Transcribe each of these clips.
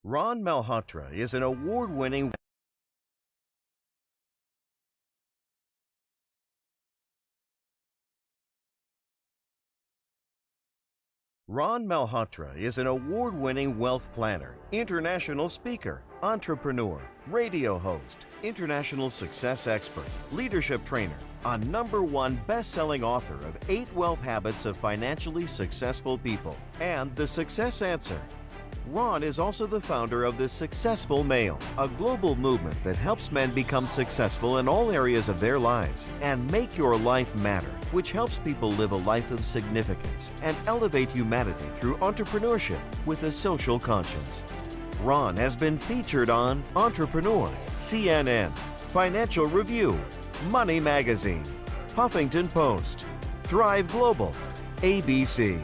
Ron Malhotra is an award-winning wealth planner, international speaker, entrepreneur, radio host, international success expert, leadership trainer, a #1 best-selling author of 8 Wealth Habits of Financially Successful People, and The Success Answer. Ron is also the founder of The Successful Male, a global movement that helps men become successful in all areas of their lives and make your life matter, which helps people live a life of significance and elevate humanity through entrepreneurship with a social conscience. Ron has been featured on Entrepreneur, CNN, Financial Review, Money Magazine, Huffington Post, Thrive Global, ABC,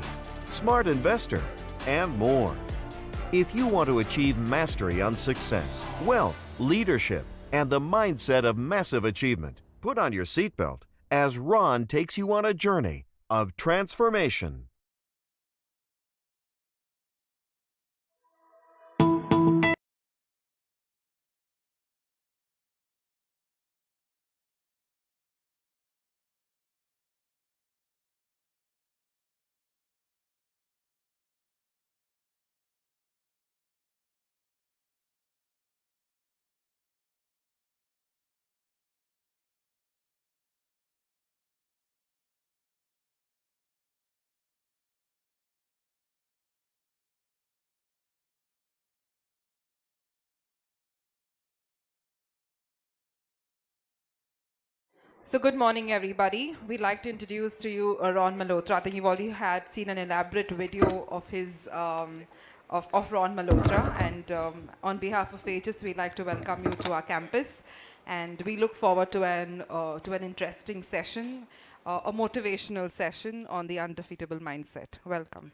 Smart Investor, and more. If you want to achieve mastery on success, wealth, leadership, and the mindset of massive achievement, put on your seatbelt as Ron takes you on a journey of transformation. So good morning, everybody. We'd like to introduce to you Ron Malhotra. I think you've already had seen an elaborate video of his of Ron Malhotra. And on behalf of Aegis, we'd like to welcome you to our campus. And we look forward to an interesting session, a motivational session on the undefeatable mindset. Welcome.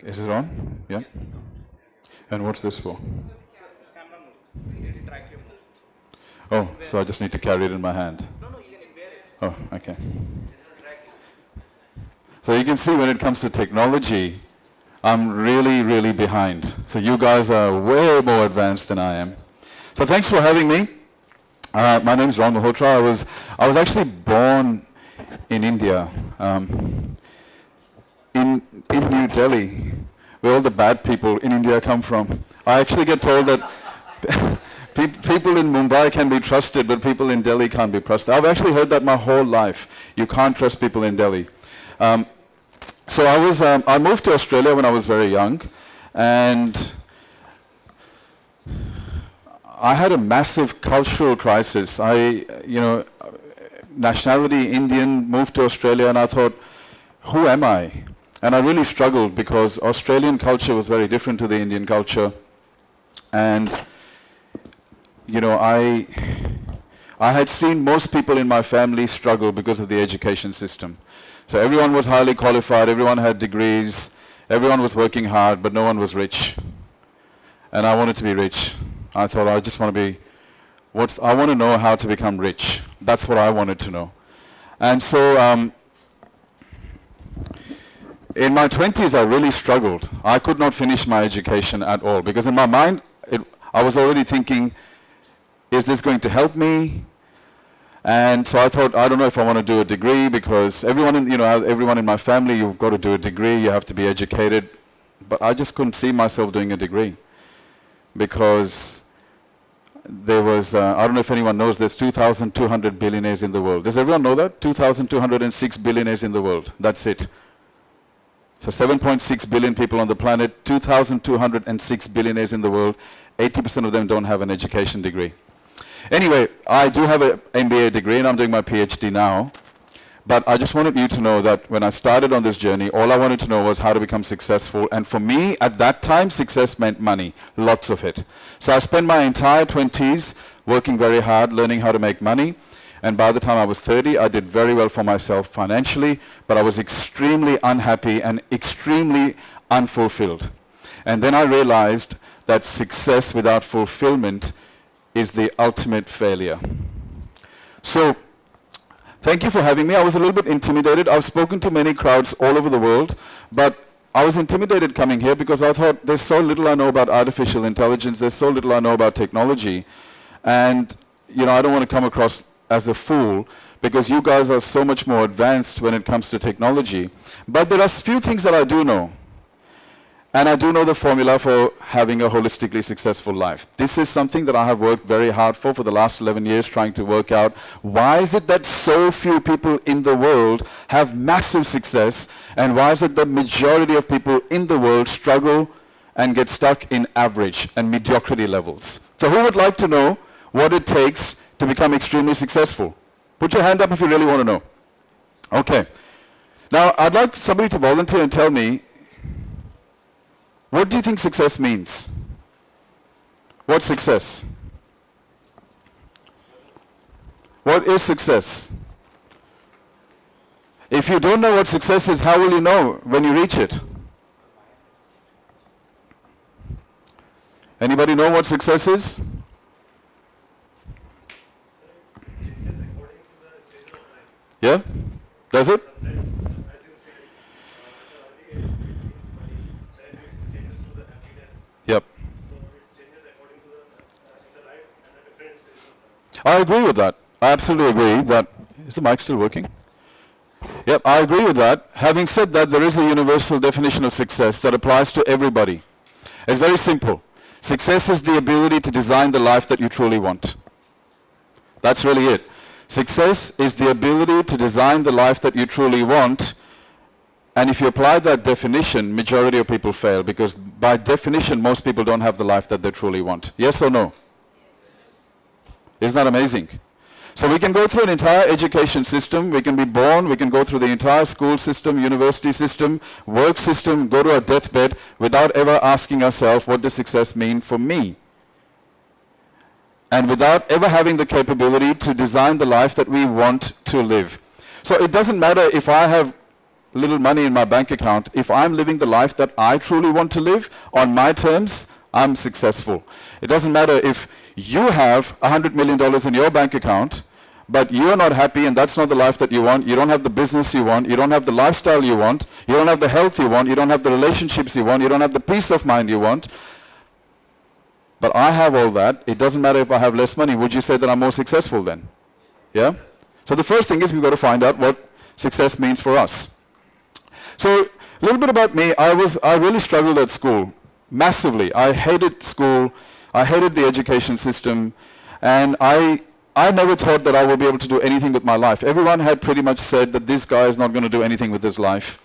Is it on? Yeah? Yes, it's on. And what's this for? So, camera motion. Track your motion. Oh, so I just need to carry it in my hand. No, you can wear it. Oh, okay. Track it. So you can see when it comes to technology, I'm really behind. So you guys are way more advanced than I am. So thanks for having me. My name's Ron Malhotra. I was actually born in India, in New Delhi, where all the bad people in India come from. I actually get told that people in Mumbai can be trusted, but people in Delhi can't be trusted. I've actually heard that my whole life. You can't trust people in Delhi. So I moved to Australia when I was very young, and I had a massive cultural crisis. Nationality Indian, moved to Australia, and I thought, who am I? And I really struggled because Australian culture was very different to the Indian culture. And, I had seen most people in my family struggle because of the education system. So everyone was highly qualified, everyone had degrees, everyone was working hard, but no one was rich. And I wanted to be rich. I thought, I just want to be, I want to know how to become rich. That's what I wanted to know. And so, in my 20s, I really struggled. I could not finish my education at all because in my mind, I was already thinking, is this going to help me? And so I thought, I don't know if I want to do a degree, because everyone in my family, you've got to do a degree, you have to be educated. But I just couldn't see myself doing a degree, because there was, I don't know if anyone knows, there's 2,200 billionaires in the world. Does everyone know that? 2,206 billionaires in the world. That's it. So 7.6 billion people on the planet, 2,206 billionaires in the world. 80% of them don't have an education degree. Anyway, I do have an MBA degree, and I'm doing my PhD now. But I just wanted you to know that when I started on this journey, all I wanted to know was how to become successful. And for me, at that time, success meant money, lots of it. So I spent my entire 20s working very hard, learning how to make money. And by the time I was 30, I did very well for myself financially, but I was extremely unhappy and extremely unfulfilled. And then I realized that success without fulfillment is the ultimate failure. So, thank you for having me. I was a little bit intimidated. I've spoken to many crowds all over the world, but I was intimidated coming here because I thought there's so little I know about artificial intelligence, there's so little I know about technology, and I don't want to come across as a fool, because you guys are so much more advanced when it comes to technology. But there are a few things that I do know. And I do know the formula for having a holistically successful life. This is something that I have worked very hard for the last 11 years, trying to work out why is it that so few people in the world have massive success, and why is it that majority of people in the world struggle and get stuck in average and mediocrity levels. So who would like to know what it takes to become extremely successful? Put your hand up if you really want to know. Okay. Now, I'd like somebody to volunteer and tell me, what do you think success means? What's success? What is success? If you don't know what success is, how will you know when you reach it? Anybody know what success is? Yeah? Does it? Yep. I agree with that. I absolutely agree that... Is the mic still working? Yep, I agree with that. Having said that, there is a universal definition of success that applies to everybody. It's very simple. Success is the ability to design the life that you truly want. That's really it. Success is the ability to design the life that you truly want. And if you apply that definition, majority of people fail, because by definition, most people don't have the life that they truly want. Yes or no? Yes. Isn't that amazing? So we can go through an entire education system, we can be born, we can go through the entire school system, university system, work system, go to our deathbed, without ever asking ourselves, what does success mean for me? And without ever having the capability to design the life that we want to live. So it doesn't matter if I have little money in my bank account. If I'm living the life that I truly want to live on my terms, I'm successful. It doesn't matter if you have $100 million in your bank account, but you're not happy and that's not the life that you want. You don't have the business you want. You don't have the lifestyle you want. You don't have the health you want. You don't have the relationships you want. You don't have the peace of mind you want. But I have all that. It doesn't matter if I have less money. Would you say that I'm more successful then? Yeah? So the first thing is we've got to find out what success means for us. So a little bit about me. I really struggled at school, massively. I hated school. I hated the education system. And I never thought that I would be able to do anything with my life. Everyone had pretty much said that this guy is not going to do anything with his life.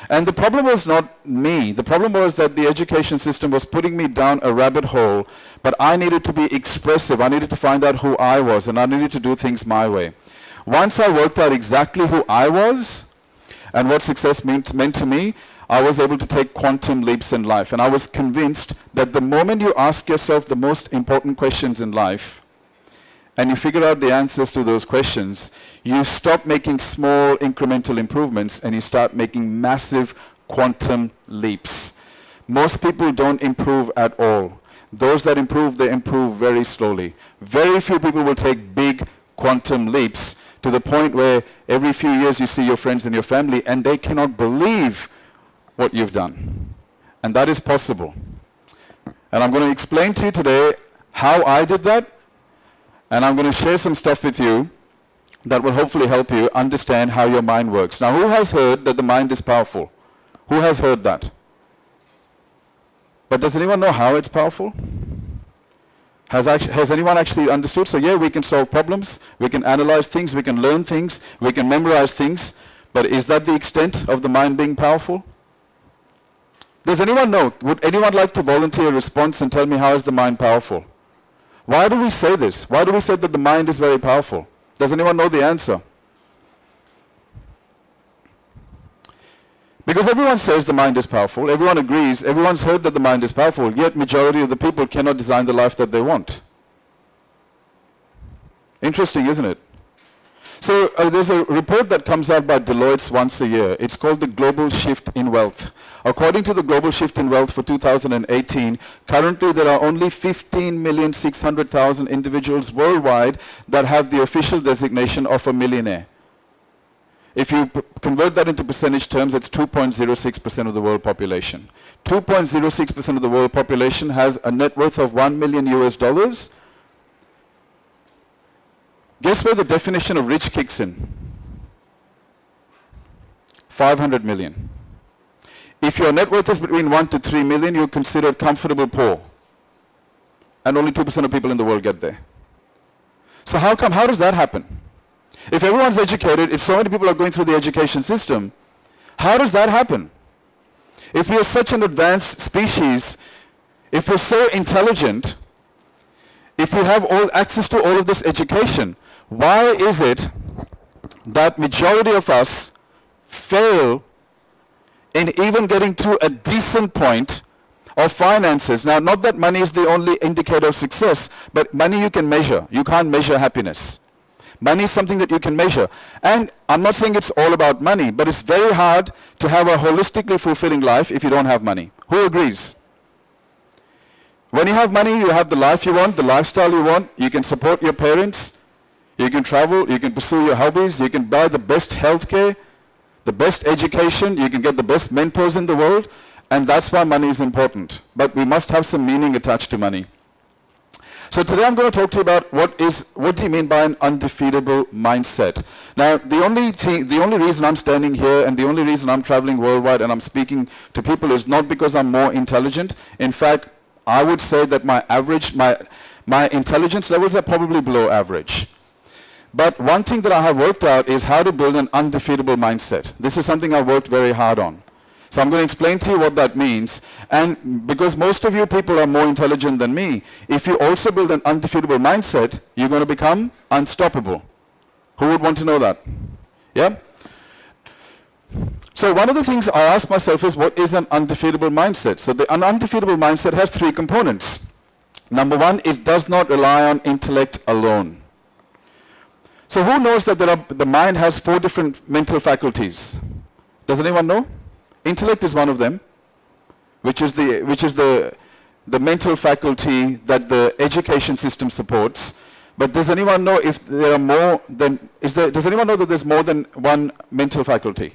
And the problem was not me. The problem was that the education system was putting me down a rabbit hole, but I needed to be expressive. I needed to find out who I was, and I needed to do things my way. Once I worked out exactly who I was and what success meant to me, I was able to take quantum leaps in life. And I was convinced that the moment you ask yourself the most important questions in life, and you figure out the answers to those questions, you stop making small incremental improvements and you start making massive quantum leaps. Most people don't improve at all. Those that improve, they improve very slowly. Very few people will take big quantum leaps to the point where every few years you see your friends and your family and they cannot believe what you've done. And that is possible. And I'm going to explain to you today how I did that. And I'm going to share some stuff with you that will hopefully help you understand how your mind works. Now, who has heard that the mind is powerful? Who has heard that? But does anyone know how it's powerful? Has anyone actually understood? So yeah, we can solve problems, we can analyze things, we can learn things, we can memorize things, but is that the extent of the mind being powerful? Does anyone know? Would anyone like to volunteer a response and tell me how is the mind powerful? Why do we say this? Why do we say that the mind is very powerful? Does anyone know the answer? Because everyone says the mind is powerful, everyone agrees, everyone's heard that the mind is powerful, yet majority of the people cannot design the life that they want. Interesting, isn't it? So there's a report that comes out by Deloitte once a year. It's called the Global Shift in Wealth. According to the Global Shift in Wealth for 2018, currently there are only 15,600,000 individuals worldwide that have the official designation of a millionaire. If you convert that into percentage terms, it's 2.06% of the world population. 2.06% of the world population has a net worth of $1 million US. Guess where the definition of rich kicks in? 500 million. If your net worth is between 1 to 3 million, you're considered comfortable poor. And only 2% of people in the world get there. So how does that happen? If everyone's educated, if so many people are going through the education system, how does that happen? If we are such an advanced species, if we're so intelligent, if we have all access to all of this education, why is it that majority of us fail in even getting to a decent point of finances? Now, not that money is the only indicator of success, but money you can measure. You can't measure happiness. Money is something that you can measure. And I'm not saying it's all about money, but it's very hard to have a holistically fulfilling life if you don't have money. Who agrees? When you have money, you have the life you want, the lifestyle you want. You can support your parents. You can travel. You can pursue your hobbies. You can buy the best healthcare, the best education. You can get the best mentors in the world. And that's why money is important. But we must have some meaning attached to money. So today I'm going to talk to you about what do you mean by an undefeatable mindset. Now, the only reason I'm standing here and the only reason I'm traveling worldwide and I'm speaking to people is not because I'm more intelligent. In fact, I would say that my intelligence levels are probably below average. But one thing that I have worked out is how to build an undefeatable mindset. This is something I've worked very hard on. So I'm going to explain to you what that means. And because most of you people are more intelligent than me, if you also build an undefeatable mindset, you're going to become unstoppable. Who would want to know that? Yeah? So one of the things I ask myself is, what is an undefeatable mindset? So an undefeatable mindset has three components. Number one, it does not rely on intellect alone. So who knows that the mind has 4 different mental faculties? Does anyone know? Intellect is one of them, which is the mental faculty that the education system supports. But does anyone know if there are more than does anyone know that there's more than one mental faculty?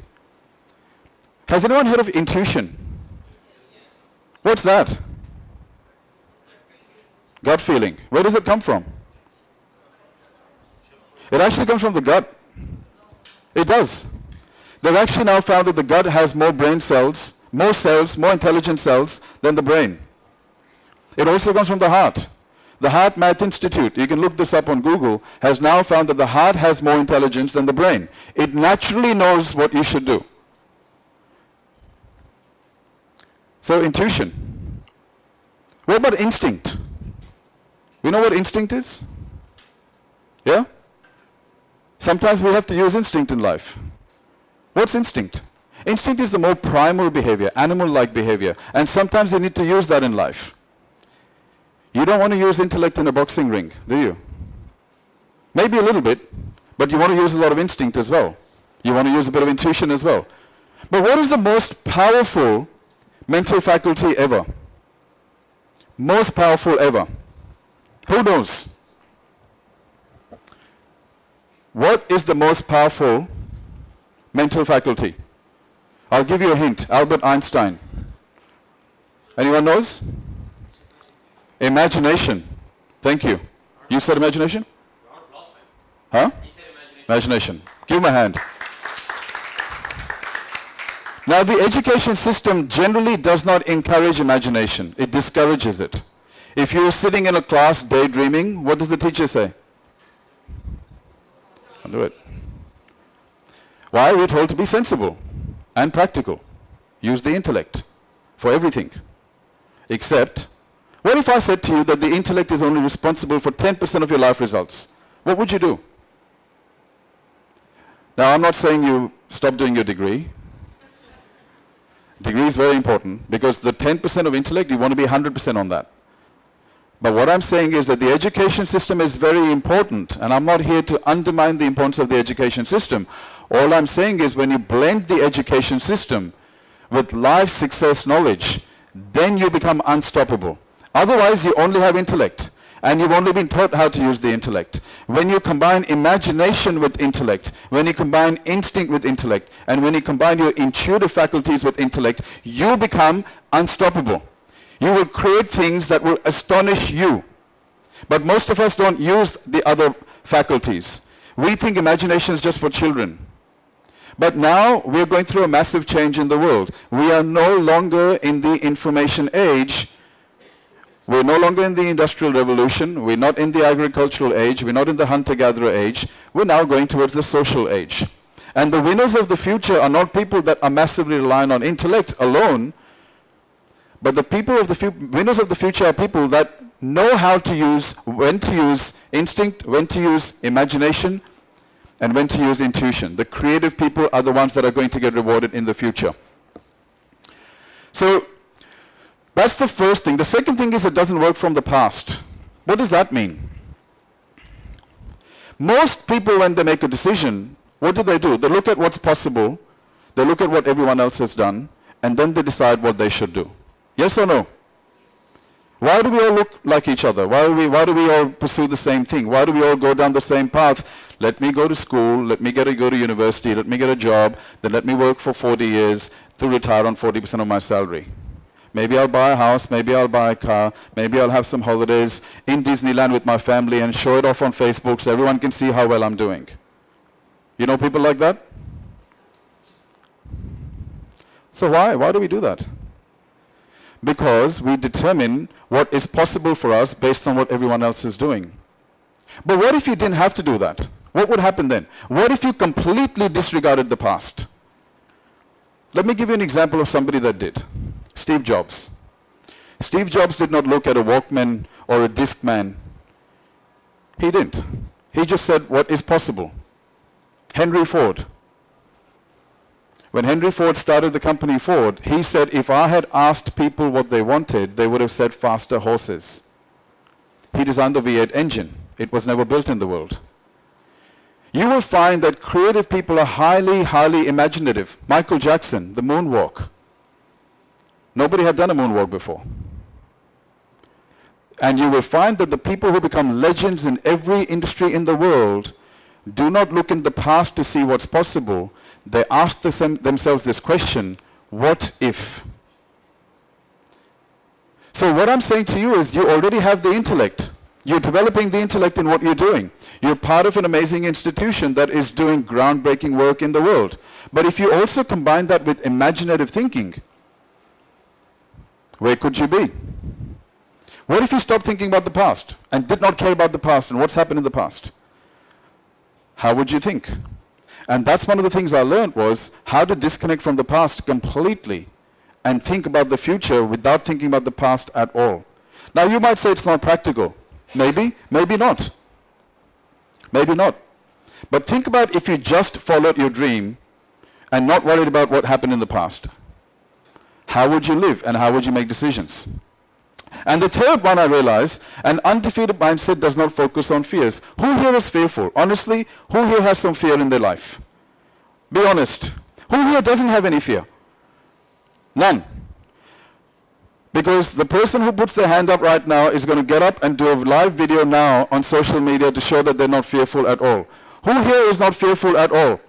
Has anyone heard of intuition? What's that? Gut feeling. Where does it come from? It actually comes from the gut. It does. They've actually now found that the gut has more brain cells, more intelligent cells than the brain. It also comes from the heart. The Heart Math Institute, you can look this up on Google, has now found that the heart has more intelligence than the brain. It naturally knows what you should do. So intuition. What about instinct? We know what instinct is? Yeah? Sometimes we have to use instinct in life. What's instinct? Instinct is the more primal behavior, animal-like behavior, and sometimes you need to use that in life. You don't want to use intellect in a boxing ring, do you? Maybe a little bit, but you want to use a lot of instinct as well. You want to use a bit of intuition as well. But what is the most powerful mental faculty ever? Most powerful ever. Who knows? What is the most powerful mental faculty? I'll give you a hint. Albert Einstein. Anyone knows? Imagination. Thank you. You said imagination? Last time. Huh? He said imagination. Imagination. Give him a hand. Now, the education system generally does not encourage imagination. It discourages it. If you're sitting in a class daydreaming, what does the teacher say? Don't do it. Why? We're told to be sensible and practical. Use the intellect for everything. Except, what if I said to you that the intellect is only responsible for 10% of your life results? What would you do? Now, I'm not saying you stop doing your degree. Degree is very important because the 10% of intellect, you want to be 100% on that. But what I'm saying is that the education system is very important, and I'm not here to undermine the importance of the education system. All I'm saying is when you blend the education system with life success knowledge, then you become unstoppable. Otherwise, you only have intellect, and you've only been taught how to use the intellect. When you combine imagination with intellect, when you combine instinct with intellect, and when you combine your intuitive faculties with intellect, you become unstoppable. You will create things that will astonish you. But most of us don't use the other faculties. We think imagination is just for children. But now we're going through a massive change in the world. We are no longer in the information age. We're no longer in the industrial revolution. We're not in the agricultural age. We're not in the hunter-gatherer age. We're now going towards the social age. And the winners of the future are not people that are massively relying on intellect alone, but the people of the winners of the future are people that know how to use, when to use instinct, when to use imagination, and when to use intuition. The creative people are the ones that are going to get rewarded in the future. So that's the first thing. The second thing is it doesn't work from the past. What does that mean? Most people, when they make a decision, what do? They look at what's possible, they look at what everyone else has done, and then they decide what they should do. Yes or no? Why do we all look like each other? Why do we all pursue the same thing? Why do we all go down the same path? Let me go to school, let me go to university, let me get a job, then let me work for 40 years to retire on 40% of my salary. Maybe I'll buy a house, maybe I'll buy a car, maybe I'll have some holidays in Disneyland with my family and show it off on Facebook so everyone can see how well I'm doing. You know people like that? So why do we do that? Because we determine what is possible for us based on what everyone else is doing. But what if you didn't have to do that? What would happen then? What if you completely disregarded the past? Let me give you an example of somebody that did. Steve Jobs. Steve Jobs did not look at a Walkman or a Discman. He didn't. He just said what is possible. Henry Ford. When Henry Ford started the company Ford, he said if I had asked people what they wanted, they would have said faster horses. He designed the V8 engine. It was never built in the world. You will find that creative people are highly, highly imaginative. Michael Jackson, the moonwalk. Nobody had done a moonwalk before. And you will find that the people who become legends in every industry in the world do not look in the past to see what's possible. They ask themselves this question, what if? So what I'm saying to you is you already have the intellect. You're developing the intellect in what you're doing. You're part of an amazing institution that is doing groundbreaking work in the world. But if you also combine that with imaginative thinking, where could you be? What if you stopped thinking about the past and did not care about the past and what's happened in the past? How would you think? And that's one of the things I learned was how to disconnect from the past completely and think about the future without thinking about the past at all. Now you might say it's not practical. Maybe, maybe not. Maybe not. But think about if you just followed your dream and not worried about what happened in the past. How would you live and how would you make decisions? And the third one I realized, an undefeated mindset does not focus on fears. Who here is fearful? Honestly, who here has some fear in their life? Be honest. Who here doesn't have any fear? None. Because the person who puts their hand up right now is going to get up and do a live video now on social media to show that they're not fearful at all. Who here is not fearful at all?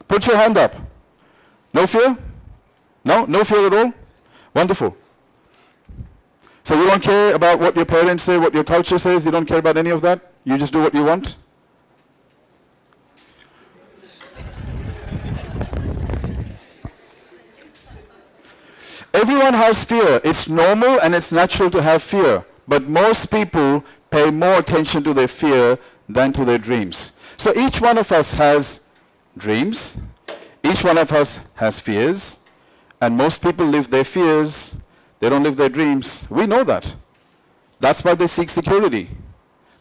Put your hand up. No fear? No? No fear at all? Wonderful. So you don't care about what your parents say, what your culture says, you don't care about any of that? You just do what you want? Everyone has fear. It's normal and it's natural to have fear. But most people pay more attention to their fear than to their dreams. So each one of us has dreams. Each one of us has fears. And most people live their fears. They don't live their dreams. We know that. That's why they seek security.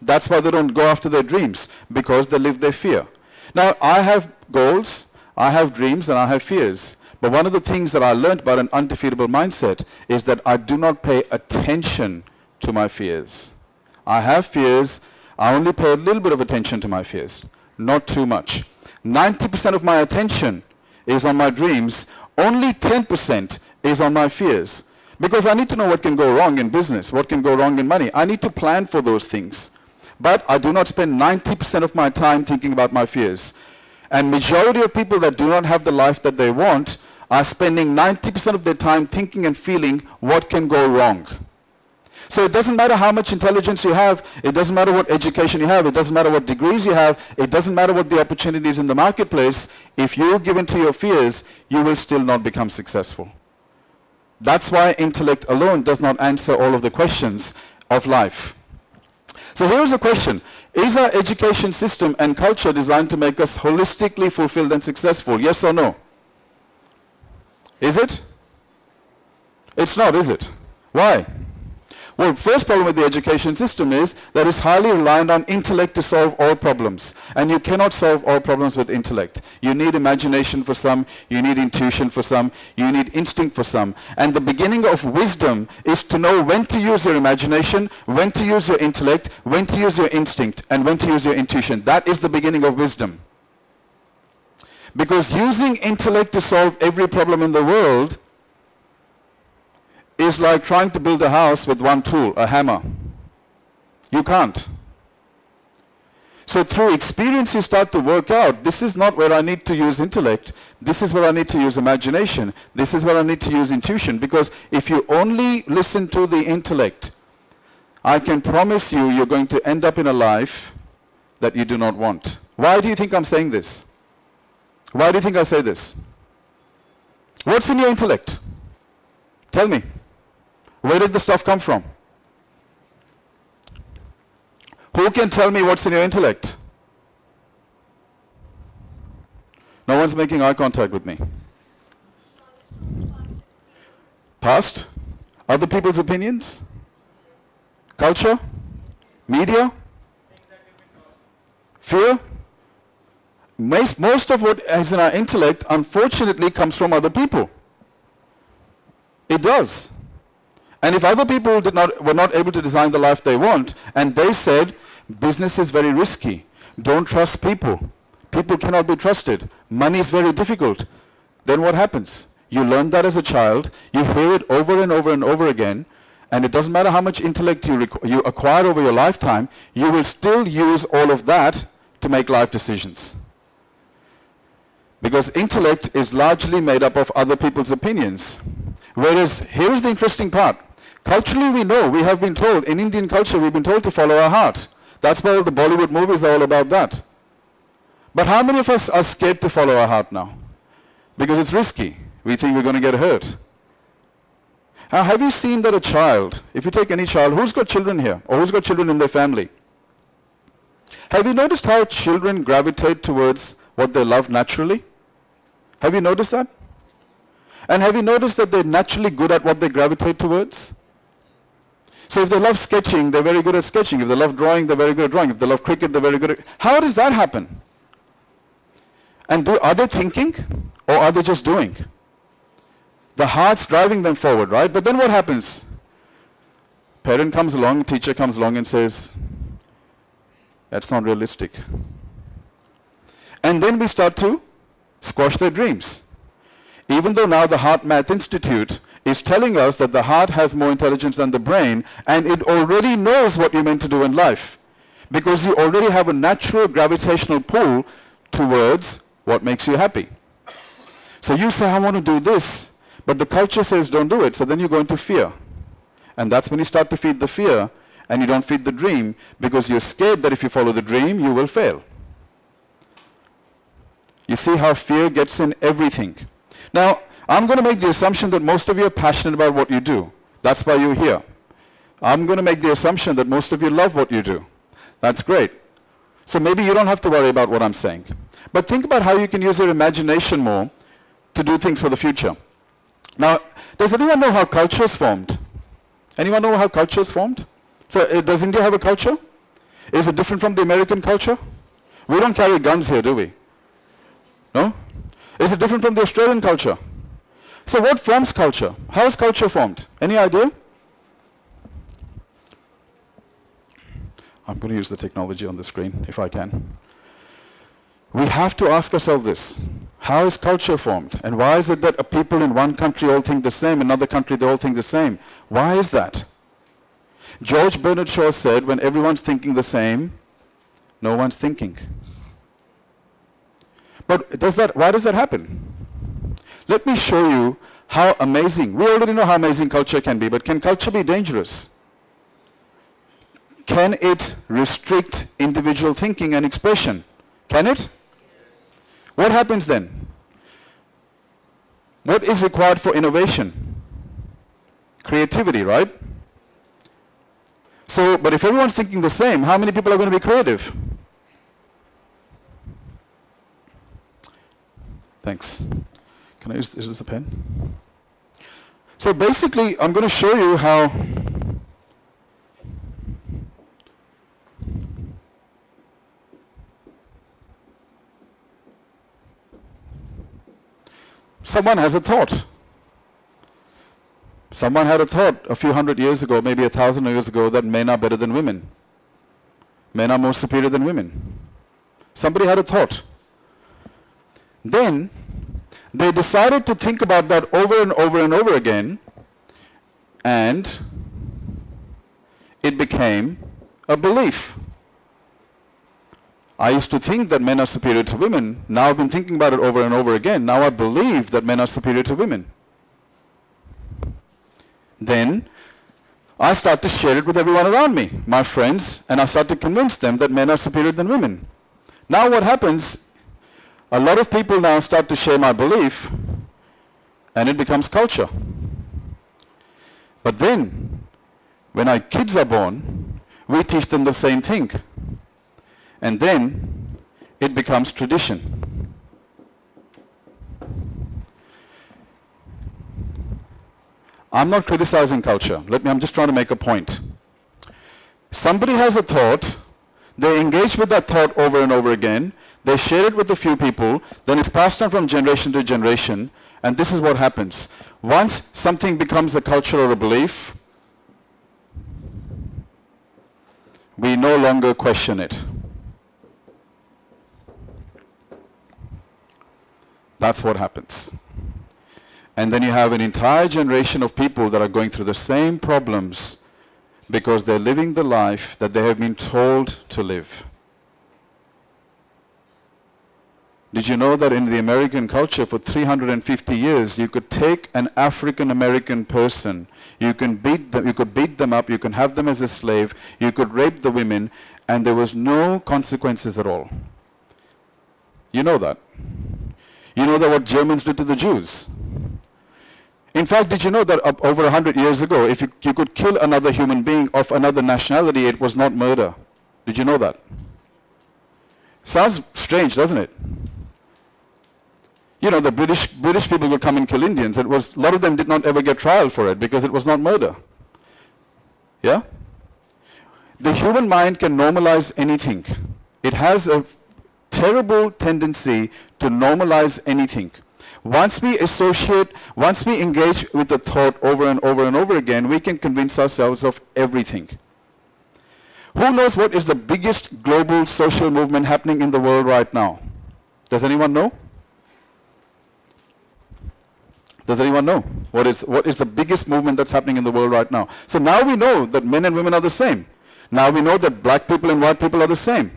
That's why they don't go after their dreams, because they live their fear. Now, I have goals, I have dreams, and I have fears. But one of the things that I learned about an undefeatable mindset is that I do not pay attention to my fears. I have fears, I only pay a little bit of attention to my fears, not too much. 90% of my attention is on my dreams, only 10% is on my fears. Because I need to know what can go wrong in business, what can go wrong in money. I need to plan for those things. But I do not spend 90% of my time thinking about my fears. And majority of people that do not have the life that they want are spending 90% of their time thinking and feeling what can go wrong. So it doesn't matter how much intelligence you have, it doesn't matter what education you have, it doesn't matter what degrees you have, it doesn't matter what the opportunities in the marketplace. If you give in to your fears, you will still not become successful. That's why intellect alone does not answer all of the questions of life. So here's the question. Is our education system and culture designed to make us holistically fulfilled and successful? Yes or no? Is it? It's not, is it? Why? Well, first problem with the education system is that it's highly reliant on intellect to solve all problems. And you cannot solve all problems with intellect. You need imagination for some, you need intuition for some, you need instinct for some. And the beginning of wisdom is to know when to use your imagination, when to use your intellect, when to use your instinct, and when to use your intuition. That is the beginning of wisdom. Because using intellect to solve every problem in the world is like trying to build a house with one tool, a hammer. You can't. So through experience you start to work out, this is not where I need to use intellect, this is where I need to use imagination, this is where I need to use intuition. Because if you only listen to the intellect, I can promise you, you're going to end up in a life that you do not want. Why do you think I'm saying this? Why do you think I say this? What's in your intellect? Tell me. Where did the stuff come from? Who can tell me what's in your intellect? No one's making eye contact with me. Past? Other people's opinions? Culture? Media? Fear? Most of what is in our intellect, unfortunately, comes from other people. It does. And if other people were not able to design the life they want, and they said, business is very risky, don't trust people, people cannot be trusted, money is very difficult, then what happens? You learn that as a child, you hear it over and over and over again, and it doesn't matter how much intellect you acquire over your lifetime, you will still use all of that to make life decisions. Because intellect is largely made up of other people's opinions. Whereas, here is the interesting part. Culturally, we know, we have been told, in Indian culture, we've been told to follow our heart. That's why all the Bollywood movies are all about that. But how many of us are scared to follow our heart now? Because it's risky. We think we're going to get hurt. Now, have you seen that a child, if you take any child, who's got children here, or who's got children in their family? Have you noticed how children gravitate towards what they love naturally? Have you noticed that? And have you noticed that they're naturally good at what they gravitate towards? So if they love sketching, they're very good at sketching. If they love drawing, they're very good at drawing. If they love cricket, they're very good at... How does that happen? And are they thinking, or are they just doing? The heart's driving them forward, right? But then what happens? Parent comes along, teacher comes along and says, that's not realistic. And then we start to squash their dreams. Even though now the Heart Math Institute is telling us that the heart has more intelligence than the brain, and it already knows what you're meant to do in life. Because you already have a natural gravitational pull towards what makes you happy. So you say, I want to do this, but the culture says don't do it, so then you go into fear. And that's when you start to feed the fear, and you don't feed the dream, because you're scared that if you follow the dream, you will fail. You see how fear gets in everything. Now, I'm going to make the assumption that most of you are passionate about what you do. That's why you're here. I'm going to make the assumption that most of you love what you do. That's great. So maybe you don't have to worry about what I'm saying. But think about how you can use your imagination more to do things for the future. Now, does anyone know how culture is formed? Anyone know how culture is formed? So does India have a culture? Is it different from the American culture? We don't carry guns here, do we? No? Is it different from the Australian culture? So what forms culture? How is culture formed? Any idea? I'm going to use the technology on the screen, if I can. We have to ask ourselves this. How is culture formed? And why is it that people in one country all think the same, in another country they all think the same? Why is that? George Bernard Shaw said, when everyone's thinking the same, no one's thinking. But why does that happen? Let me show you how amazing. We already know how amazing culture can be, but can culture be dangerous? Can it restrict individual thinking and expression? Can it? What happens then? What is required for innovation? Creativity, right? So, but if everyone's thinking the same, how many people are going to be creative? Thanks. Can I use, is this a pen? So basically, I'm going to show you how someone has a thought. Someone had a thought a few hundred years ago, maybe 1,000 years ago, that men are better than women. Men are more superior than women. Somebody had a thought. Then they decided to think about that over and over and over again, and it became a belief. I used to think that men are superior to women. Now I've been thinking about it over and over again. Now I believe that men are superior to women. Then I start to share it with everyone around me, my friends, and I start to convince them that men are superior than women. Now what happens, a lot of people now start to share my belief, and it becomes culture. But then, when our kids are born, we teach them the same thing. And then, it becomes tradition. I'm not criticizing culture. I'm just trying to make a point. Somebody has a thought, they engage with that thought over and over again, they share it with a few people, then it's passed on from generation to generation, and this is what happens. Once something becomes a culture or a belief, we no longer question it. That's what happens. And then you have an entire generation of people that are going through the same problems because they're living the life that they have been told to live. Did you know that in the American culture for 350 years, you could take an African American person, you could beat them up, you can have them as a slave, you could rape the women, and there was no consequences at all. You know that. You know that what Germans did to the Jews. In fact, did you know that over 100 years ago, if you could kill another human being of another nationality, it was not murder? Did you know that? Sounds strange, doesn't it? You know, the British people would come and kill Indians. A lot of them did not ever get trial for it because it was not murder. Yeah? The human mind can normalize anything. It has a terrible tendency to normalize anything. Once we engage with the thought over and over and over again, we can convince ourselves of everything. Who knows what is the biggest global social movement happening in the world right now? Does anyone know? Does anyone know? What is the biggest movement that's happening in the world right now? So now we know that men and women are the same. Now we know that black people and white people are the same.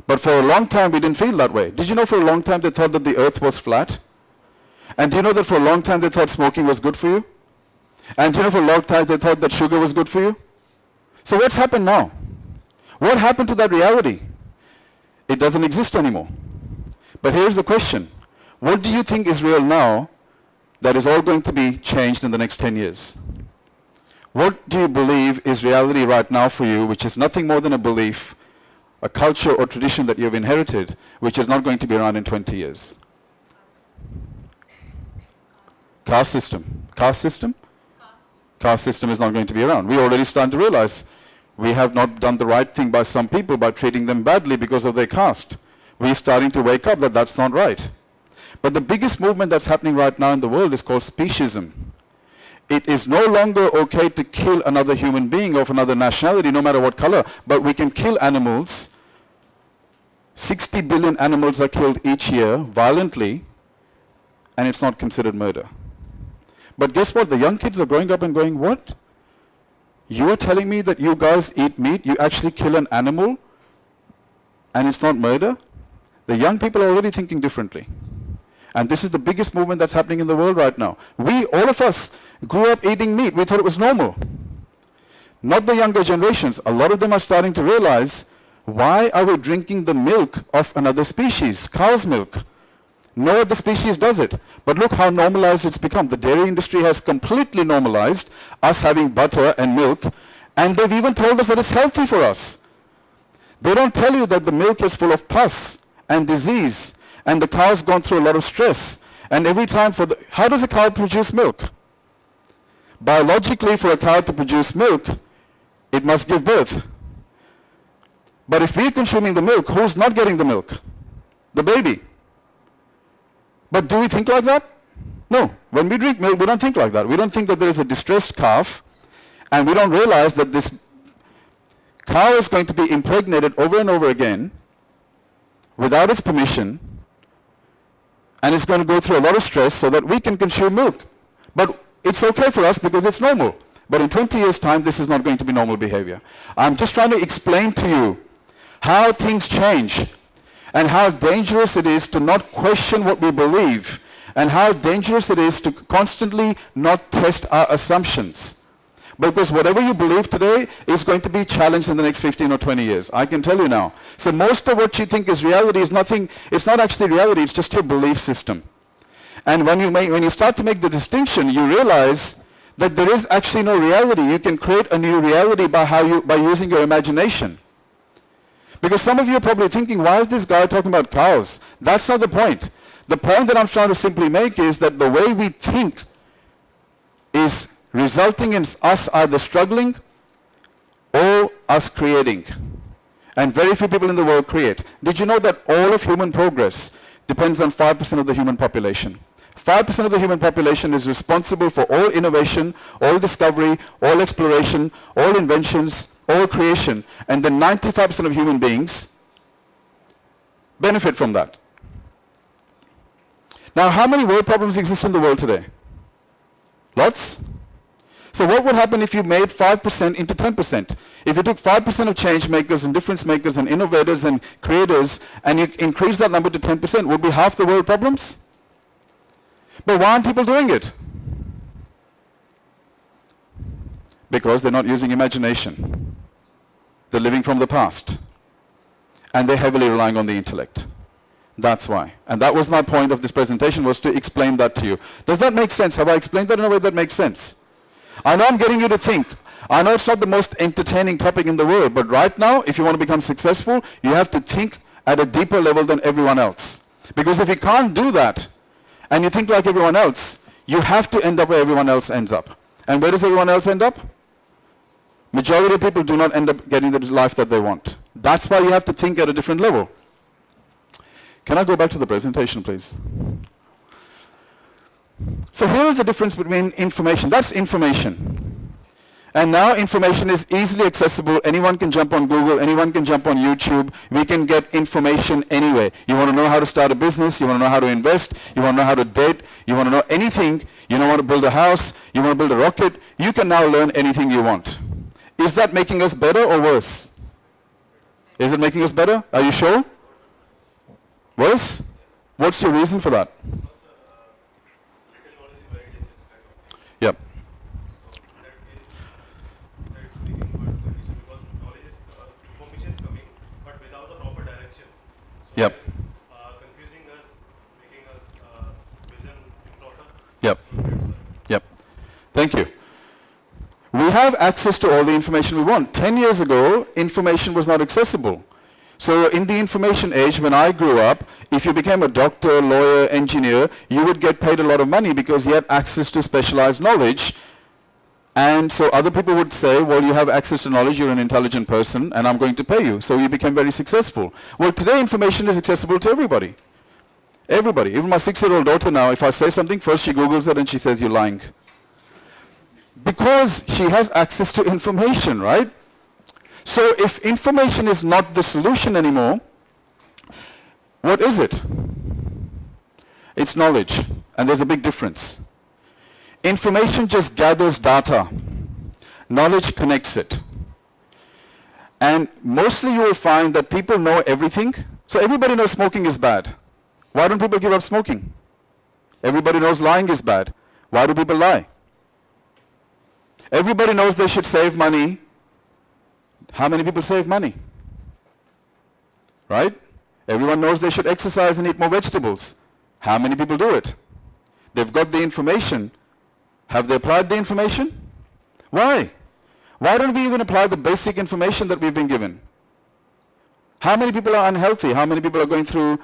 But for a long time we didn't feel that way. Did you know for a long time they thought that the earth was flat? And do you know that for a long time they thought smoking was good for you? And do you know for a long time they thought that sugar was good for you? So what's happened now? What happened to that reality? It doesn't exist anymore. But here's the question. What do you think is real now that is all going to be changed in the next 10 years. What do you believe is reality right now for you, which is nothing more than a belief, a culture or tradition that you've inherited, which is not going to be around in 20 years? Caste system. Caste system? Caste system is not going to be around. We already starting to realize we have not done the right thing by some people by treating them badly because of their caste. We're starting to wake up that that's not right. But the biggest movement that's happening right now in the world is called speciesism. It is no longer okay to kill another human being of another nationality, no matter what color, but we can kill animals. 60 billion animals are killed each year violently, and it's not considered murder. But guess what? The young kids are growing up and going, what? You are telling me that you guys eat meat, you actually kill an animal, and it's not murder? The young people are already thinking differently. And this is the biggest movement that's happening in the world right now. We, all of us, grew up eating meat. We thought it was normal. Not the younger generations. A lot of them are starting to realize, why are we drinking the milk of another species, cow's milk? No other species does it. But look how normalized it's become. The dairy industry has completely normalized us having butter and milk, and they've even told us that it's healthy for us. They don't tell you that the milk is full of pus and disease, and the cow's gone through a lot of stress. And every time how does a cow produce milk? Biologically, for a cow to produce milk, it must give birth. But if we're consuming the milk, who's not getting the milk? The baby. But do we think like that? No. When we drink milk, we don't think like that. We don't think that there is a distressed calf, and we don't realize that this cow is going to be impregnated over and over again without its permission, and it's going to go through a lot of stress so that we can consume milk. But it's okay for us because it's normal. But in 20 years' time, this is not going to be normal behavior. I'm just trying to explain to you how things change and how dangerous it is to not question what we believe, and how dangerous it is to constantly not test our assumptions. Because whatever you believe today is going to be challenged in the next 15 or 20 years. I can tell you now. So most of what you think is reality is nothing, it's not actually reality, it's just your belief system. And when you start to make the distinction, you realize that there is actually no reality. You can create a new reality by using your imagination. Because some of you are probably thinking, why is this guy talking about cows? That's not the point. The point that I'm trying to simply make is that the way we think is resulting in us either struggling or us creating. And very few people in the world create. Did you know that all of human progress depends on 5% of the human population? 5% of the human population is responsible for all innovation, all discovery, all exploration, all inventions, all creation. And then 95% of human beings benefit from that. Now, how many world problems exist in the world today? Lots? So what would happen if you made 5% into 10%? If you took 5% of change makers and difference makers and innovators and creators and you increase that number to 10%, would be half the world problems? But why aren't people doing it? Because they're not using imagination. They're living from the past. And they're heavily relying on the intellect. That's why. And that was my point of this presentation, was to explain that to you. Does that make sense? Have I explained that in a way that makes sense? I know I'm getting you to think. I know it's not the most entertaining topic in the world, but right now, if you want to become successful, you have to think at a deeper level than everyone else. Because if you can't do that, and you think like everyone else, you have to end up where everyone else ends up. And where does everyone else end up? Majority of people do not end up getting the life that they want. That's why you have to think at a different level. Can I go back to the presentation, please? So here is the difference between information. That's information. And now information is easily accessible. Anyone can jump on Google. Anyone can jump on YouTube. We can get information anyway. You want to know how to start a business. You want to know how to invest. You want to know how to date. You want to know anything. You don't want to build a house. You want to build a rocket. You can now learn anything you want. Is that making us better or worse? Is it making us better? Are you sure? Worse? What's your reason for that? Yep. So that is speaking towards condition, because knowledge is information is coming, but without the proper direction. So Yep. it is confusing us, making us vision improper. Yep. Yep. Thank you. We have access to all the information we want. 10 years ago, information was not accessible. So in the information age, when I grew up, if you became a doctor, lawyer, engineer, you would get paid a lot of money because you had access to specialized knowledge. And so other people would say, well, you have access to knowledge, you're an intelligent person, and I'm going to pay you. So you became very successful. Well, today information is accessible to everybody. Everybody. Even my 6-year-old daughter now, if I say something, first she Googles it and she says, you're lying. Because she has access to information, right? So if information is not the solution anymore, what is it? It's knowledge. And there's a big difference. Information just gathers data. Knowledge connects it. And mostly you will find that people know everything. So everybody knows smoking is bad. Why don't people give up smoking? Everybody knows lying is bad. Why do people lie? Everybody knows they should save money. How many people save money? Right? Everyone knows they should exercise and eat more vegetables. How many people do it? They've got the information. Have they applied the information? Why? Why don't we even apply the basic information that we've been given? How many people are unhealthy? How many people are going through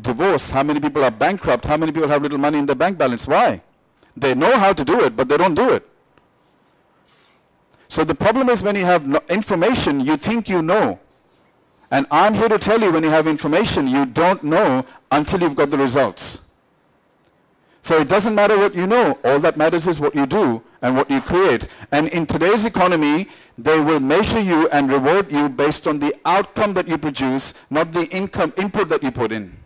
divorce? How many people are bankrupt? How many people have little money in their bank balance? Why? They know how to do it, but they don't do it. So the problem is when you have information, you think you know. And I'm here to tell you, when you have information, you don't know until you've got the results. So it doesn't matter what you know. All that matters is what you do and what you create. And in today's economy, they will measure you and reward you based on the outcome that you produce, not the input that you put in.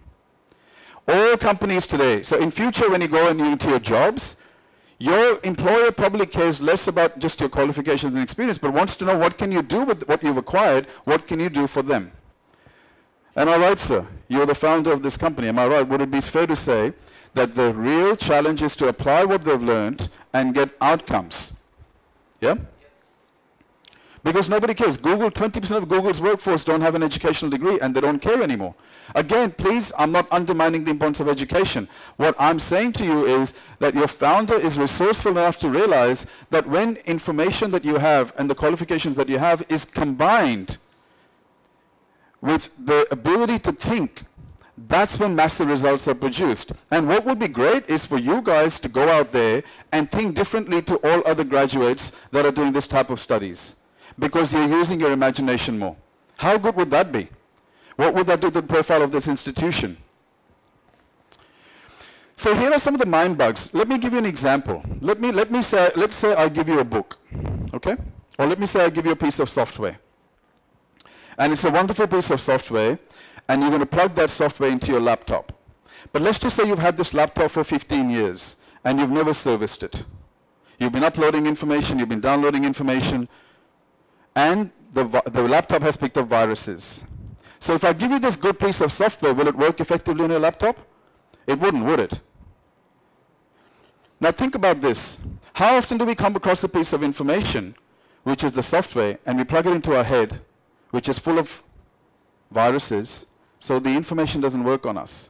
All companies today, so in future when you go into your jobs, your employer probably cares less about just your qualifications and experience, but wants to know what can you do with what you've acquired, what can you do for them. Am I right, sir? You're the founder of this company, am I right? Would it be fair to say that the real challenge is to apply what they've learned and get outcomes? Yeah? Because nobody cares. 20% of Google's workforce don't have an educational degree and they don't care anymore. Again, please, I'm not undermining the importance of education. What I'm saying to you is that your founder is resourceful enough to realize that when information that you have and the qualifications that you have is combined with the ability to think, that's when massive results are produced. And what would be great is for you guys to go out there and think differently to all other graduates that are doing this type of studies, because you're using your imagination more. How good would that be? What would that do to the profile of this institution? So here are some of the mind bugs. Let me give you an example. Let's say I give you a book, okay? Or let me say I give you a piece of software. And it's a wonderful piece of software, and you're going to plug that software into your laptop. But let's just say you've had this laptop for 15 years, and you've never serviced it. You've been uploading information, you've been downloading information, and the laptop has picked up viruses. So if I give you this good piece of software, will it work effectively on your laptop? It wouldn't, would it? Now think about this. How often do we come across a piece of information, which is the software, and we plug it into our head, which is full of viruses, so the information doesn't work on us?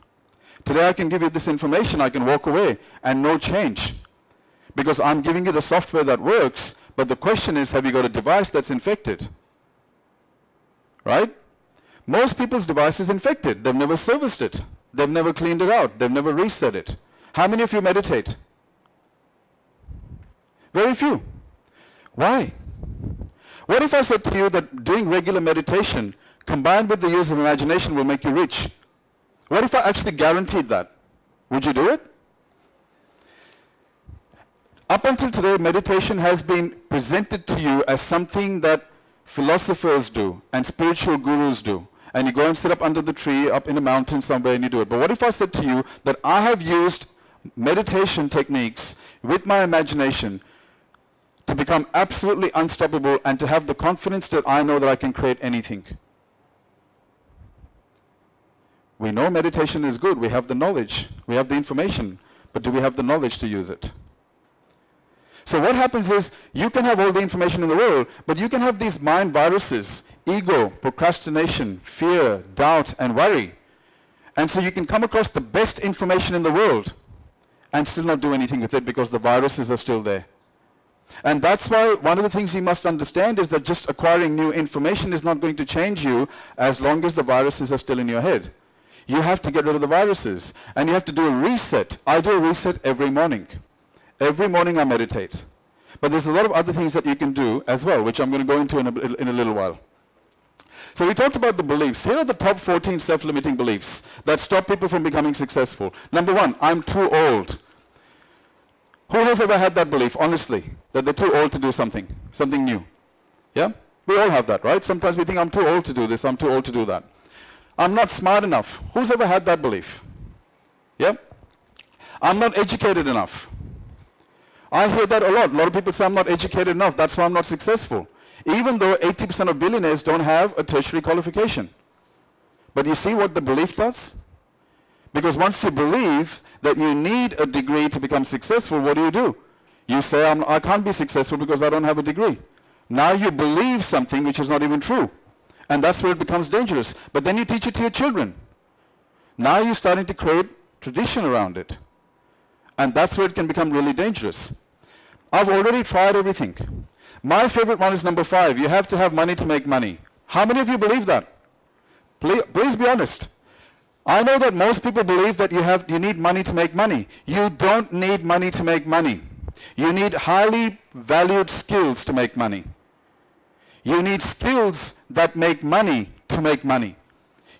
Today I can give you this information, I can walk away, and no change. Because I'm giving you the software that works, but the question is, have you got a device that's infected? Right? Most people's device is infected. They've never serviced it. They've never cleaned it out. They've never reset it. How many of you meditate? Very few. Why? What if I said to you that doing regular meditation combined with the use of imagination will make you rich? What if I actually guaranteed that? Would you do it? Up until today, meditation has been presented to you as something that philosophers do and spiritual gurus do. And you go and sit up under the tree, up in a mountain somewhere, and you do it. But what if I said to you that I have used meditation techniques with my imagination to become absolutely unstoppable and to have the confidence that I know that I can create anything? We know meditation is good. We have the knowledge. We have the information. But do we have the knowledge to use it? So what happens is, you can have all the information in the world, but you can have these mind viruses, ego, procrastination, fear, doubt, and worry. And so you can come across the best information in the world, and still not do anything with it because the viruses are still there. And that's why one of the things you must understand is that just acquiring new information is not going to change you as long as the viruses are still in your head. You have to get rid of the viruses, and you have to do a reset. I do a reset every morning. Every morning I meditate. But there's a lot of other things that you can do as well, which I'm going to go into in a little while. So we talked about the beliefs. Here are the top 14 self-limiting beliefs that stop people from becoming successful. Number 1, I'm too old. Who has ever had that belief, honestly, that they're too old to do something new? Yeah? We all have that, right? Sometimes we think, I'm too old to do this, I'm too old to do that. I'm not smart enough. Who's ever had that belief? Yeah? I'm not educated enough. I hear that a lot. A lot of people say, I'm not educated enough, that's why I'm not successful. Even though 80% of billionaires don't have a tertiary qualification. But you see what the belief does? Because once you believe that you need a degree to become successful, what do? You say, I can't be successful because I don't have a degree. Now you believe something which is not even true. And that's where it becomes dangerous. But then you teach it to your children. Now you're starting to create tradition around it. And that's where it can become really dangerous. I've already tried everything. My favorite one is number 5. You have to have money to make money. How many of you believe that? Please be honest. I know that most people believe that you need money to make money. You don't need money to make money. You need highly valued skills to make money. You need skills that make money to make money.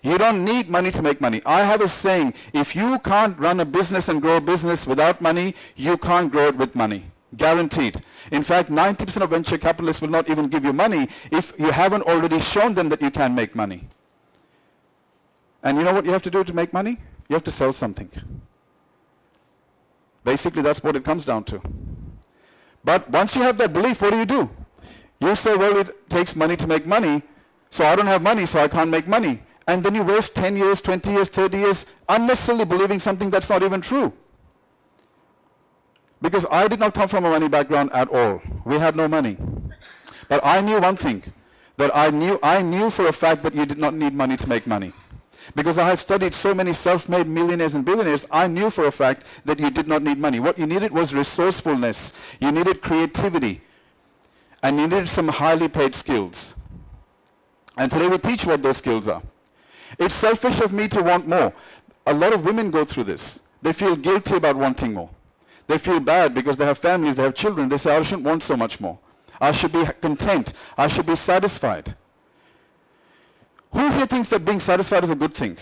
You don't need money to make money. I have a saying, if you can't run a business and grow a business without money, you can't grow it with money. Guaranteed. In fact, 90% of venture capitalists will not even give you money if you haven't already shown them that you can make money. And you know what you have to do to make money? You have to sell something. Basically, that's what it comes down to. But once you have that belief, what do? You say, well, it takes money to make money, so I don't have money, so I can't make money. And then you waste 10 years, 20 years, 30 years unnecessarily believing something that's not even true. Because I did not come from a money background at all. We had no money. But I knew one thing, that I knew for a fact that you did not need money to make money. Because I had studied so many self-made millionaires and billionaires, I knew for a fact that you did not need money. What you needed was resourcefulness. You needed creativity. And you needed some highly paid skills. And today we teach what those skills are. It's selfish of me to want more. A lot of women go through this. They feel guilty about wanting more. They feel bad because they have families, they have children. They say, I shouldn't want so much more. I should be content. I should be satisfied. Who here thinks that being satisfied is a good thing?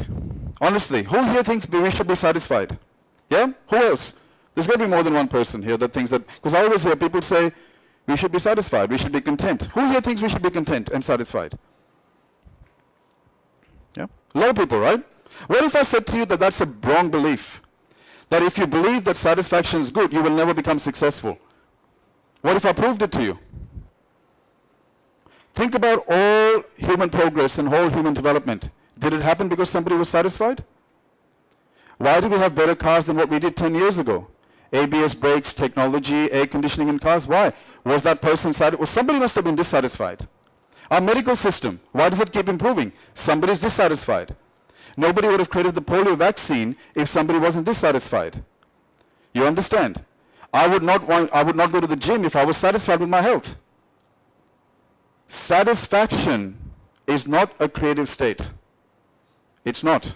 Honestly, who here thinks we should be satisfied? Yeah? Who else? There's got to be more than one person here that thinks that, because I always hear people say, we should be satisfied, we should be content. Who here thinks we should be content and satisfied? Yeah? A lot of people, right? What if I said to you that that's a wrong belief? That if you believe that satisfaction is good, you will never become successful. What if I proved it to you? Think about all human progress and whole human development. Did it happen because somebody was satisfied? Why do we have better cars than what we did 10 years ago? ABS brakes, technology, air conditioning in cars. Why? Was that person satisfied? Well, somebody must have been dissatisfied. Our medical system, why does it keep improving? Somebody's dissatisfied. Nobody would have created the polio vaccine if somebody wasn't dissatisfied. You understand? I would not go to the gym if I was satisfied with my health. Satisfaction is not a creative state. It's not.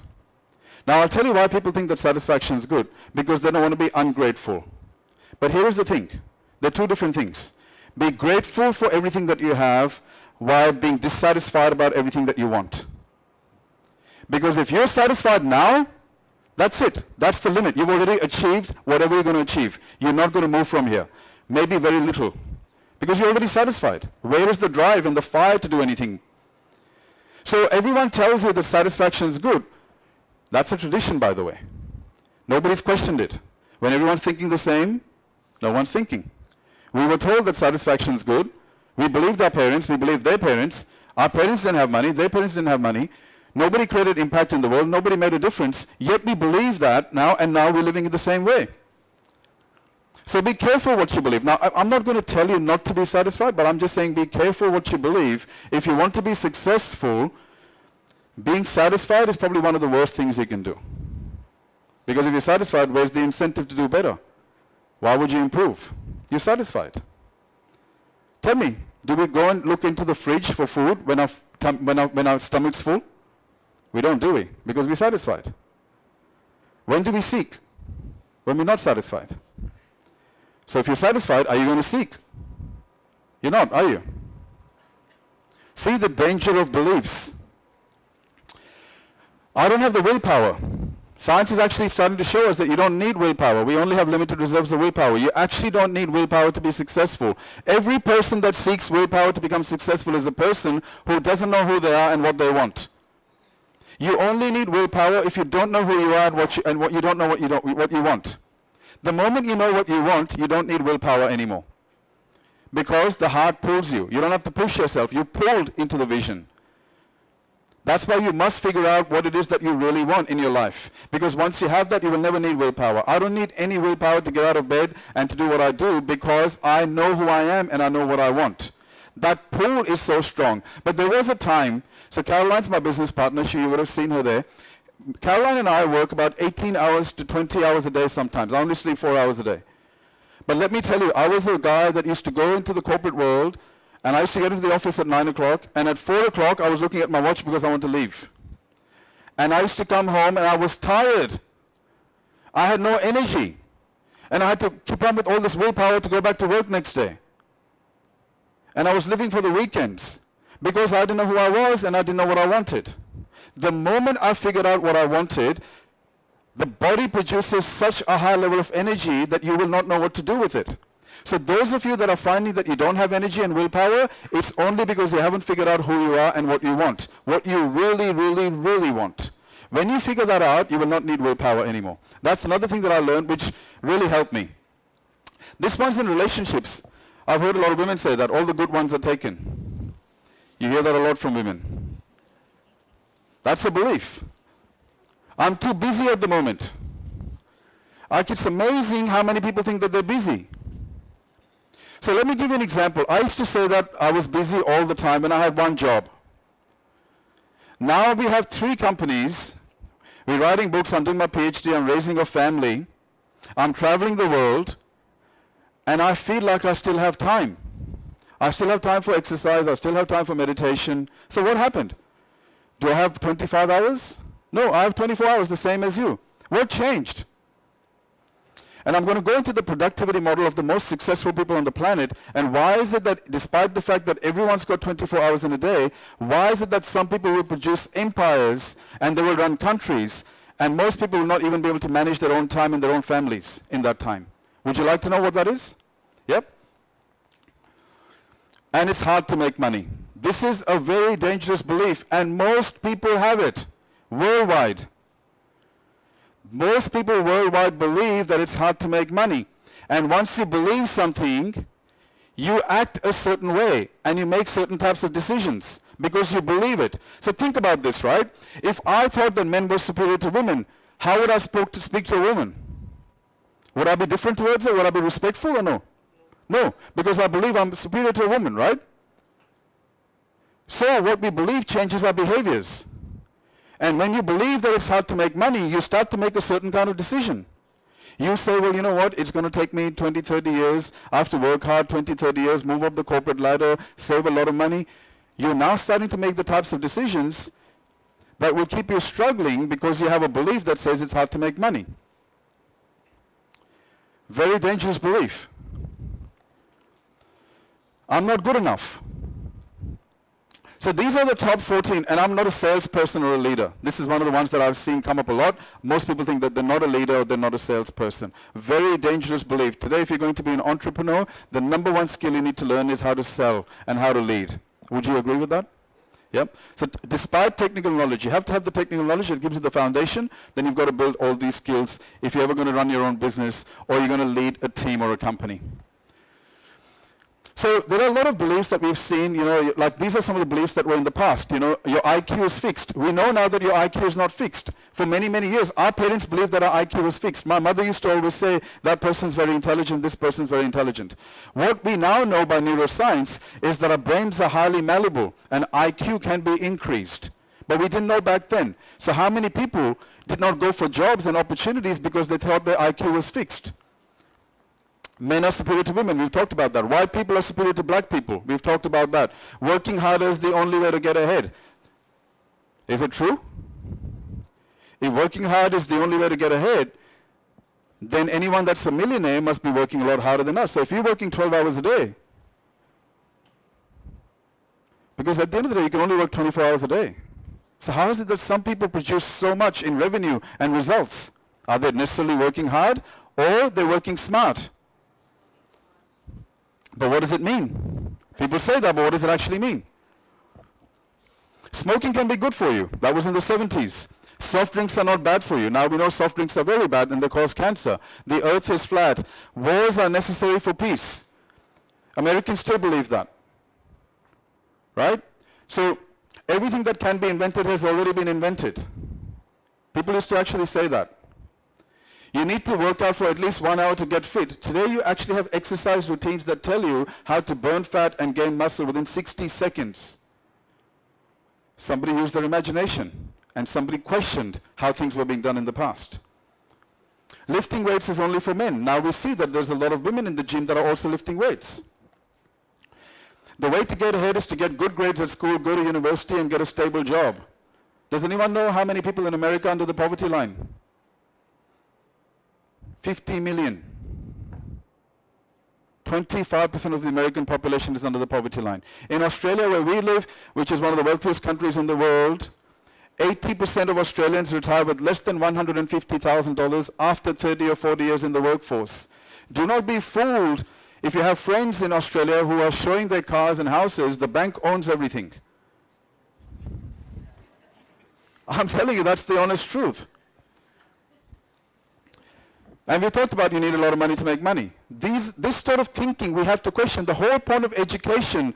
Now I'll tell you why people think that satisfaction is good. Because they don't want to be ungrateful. But here is the thing. There are two different things. Be grateful for everything that you have while being dissatisfied about everything that you want. Because if you're satisfied now, that's it. That's the limit. You've already achieved whatever you're going to achieve. You're not going to move from here. Maybe very little. Because you're already satisfied. Where is the drive and the fire to do anything? So everyone tells you that satisfaction is good. That's a tradition, by the way. Nobody's questioned it. When everyone's thinking the same, no one's thinking. We were told that satisfaction is good. We believed our parents. We believed their parents. Our parents didn't have money. Their parents didn't have money. Nobody created impact in the world. Nobody made a difference. Yet we believe that now, and now we're living in the same way. So be careful what you believe. Now, I'm not going to tell you not to be satisfied, but I'm just saying be careful what you believe. If you want to be successful, being satisfied is probably one of the worst things you can do. Because if you're satisfied, where's the incentive to do better? Why would you improve? You're satisfied. Tell me, do we go and look into the fridge for food when our stomach's full? We don't, do we? Because we're satisfied. When do we seek? When we're not satisfied. So if you're satisfied, are you going to seek? You're not, are you? See the danger of beliefs. I don't have the willpower. Science is actually starting to show us that you don't need willpower. We only have limited reserves of willpower. You actually don't need willpower to be successful. Every person that seeks willpower to become successful is a person who doesn't know who they are and what they want. You only need willpower if you don't know who you are and what you don't know what you want. The moment you know what you want, you don't need willpower anymore. Because the heart pulls you. You don't have to push yourself. You're pulled into the vision. That's why you must figure out what it is that you really want in your life. Because once you have that, you will never need willpower. I don't need any willpower to get out of bed and to do what I do because I know who I am and I know what I want. That pull is so strong. But there was a time, so Caroline's my business partner, you would have seen her there. Caroline and I work about 18 hours to 20 hours a day sometimes. I only sleep 4 hours a day. But let me tell you, I was a guy that used to go into the corporate world, and I used to get into the office at 9 o'clock, and at 4 o'clock I was looking at my watch because I wanted to leave. And I used to come home and I was tired. I had no energy. And I had to keep on with all this willpower to go back to work next day. And I was living for the weekends because I didn't know who I was and I didn't know what I wanted. The moment I figured out what I wanted, the body produces such a high level of energy that you will not know what to do with it. So those of you that are finding that you don't have energy and willpower, it's only because you haven't figured out who you are and what you want. What you really, really, really want. When you figure that out, you will not need willpower anymore. That's another thing that I learned which really helped me. This one's in relationships. I've heard a lot of women say that all the good ones are taken. You hear that a lot from women. That's a belief. I'm too busy at the moment. It's amazing how many people think that they're busy. So let me give you an example. I used to say that I was busy all the time and I had one job. Now we have 3 companies. We're writing books, I'm doing my PhD, I'm raising a family. I'm traveling the world. And I feel like I still have time. I still have time for exercise, I still have time for meditation. So what happened? Do I have 25 hours? No, I have 24 hours, the same as you. What changed? And I'm going to go into the productivity model of the most successful people on the planet. And why is it that despite the fact that everyone's got 24 hours in a day, why is it that some people will produce empires and they will run countries and most people will not even be able to manage their own time and their own families in that time? Would you like to know what that is? Yep. And it's hard to make money. This is a very dangerous belief and most people have it worldwide. Most people worldwide believe that it's hard to make money. And once you believe something, you act a certain way and you make certain types of decisions because you believe it. So think about this, right? If I thought that men were superior to women, how would I speak to a woman? Would I be different towards her? Would I be respectful or no? No, because I believe I'm superior to a woman, right? So what we believe changes our behaviors. And when you believe that it's hard to make money, you start to make a certain kind of decision. You say, well, you know what, it's going to take me 20, 30 years. I have to work hard 20, 30 years, move up the corporate ladder, save a lot of money. You're now starting to make the types of decisions that will keep you struggling because you have a belief that says it's hard to make money. Very dangerous belief. I'm not good enough. So these are the top 14, and I'm not a salesperson or a leader. This is one of the ones that I've seen come up a lot. Most people think that they're not a leader or they're not a salesperson. Very dangerous belief. Today, if you're going to be an entrepreneur, the number one skill you need to learn is how to sell and how to lead. Would you agree with that? Yep. So despite technical knowledge, you have to have the technical knowledge that gives you the foundation. Then you've got to build all these skills if you're ever going to run your own business or you're going to lead a team or a company. So there are a lot of beliefs that we've seen, like these are some of the beliefs that were in the past. Your IQ is fixed. We know now that your IQ is not fixed. For many, many years, our parents believed that our IQ was fixed. My mother used to always say, that person's very intelligent, this person's very intelligent. What we now know by neuroscience is that our brains are highly malleable and IQ can be increased. But we didn't know back then. So how many people did not go for jobs and opportunities because they thought their IQ was fixed? Men are superior to women. We've talked about that. White people are superior to black people. We've talked about that. Working harder is the only way to get ahead. Is it true? If working hard is the only way to get ahead, then anyone that's a millionaire must be working a lot harder than us. So if you're working 12 hours a day, because at the end of the day, you can only work 24 hours a day. So how is it that some people produce so much in revenue and results? Are they necessarily working hard, or they're working smart? But what does it mean? People say that, but what does it actually mean? Smoking can be good for you. That was in the 70s. Soft drinks are not bad for you. Now we know soft drinks are very bad and they cause cancer. The earth is flat. Wars are necessary for peace. Americans still believe that. Right? So everything that can be invented has already been invented. People used to actually say that. You need to work out for at least 1 hour to get fit. Today you actually have exercise routines that tell you how to burn fat and gain muscle within 60 seconds. Somebody used their imagination and somebody questioned how things were being done in the past. Lifting weights is only for men. Now we see that there's a lot of women in the gym that are also lifting weights. The way to get ahead is to get good grades at school, go to university, and get a stable job. Does anyone know how many people in America are under the poverty line? 50 million. 25% of the American population is under the poverty line. In Australia, where we live, which is one of the wealthiest countries in the world, 80% of Australians retire with less than $150,000 after 30 or 40 years in the workforce. Do not be fooled if you have friends in Australia who are showing their cars and houses. The bank owns everything. I'm telling you, that's the honest truth. And we talked about you need a lot of money to make money. This sort of thinking we have to question. The whole point of education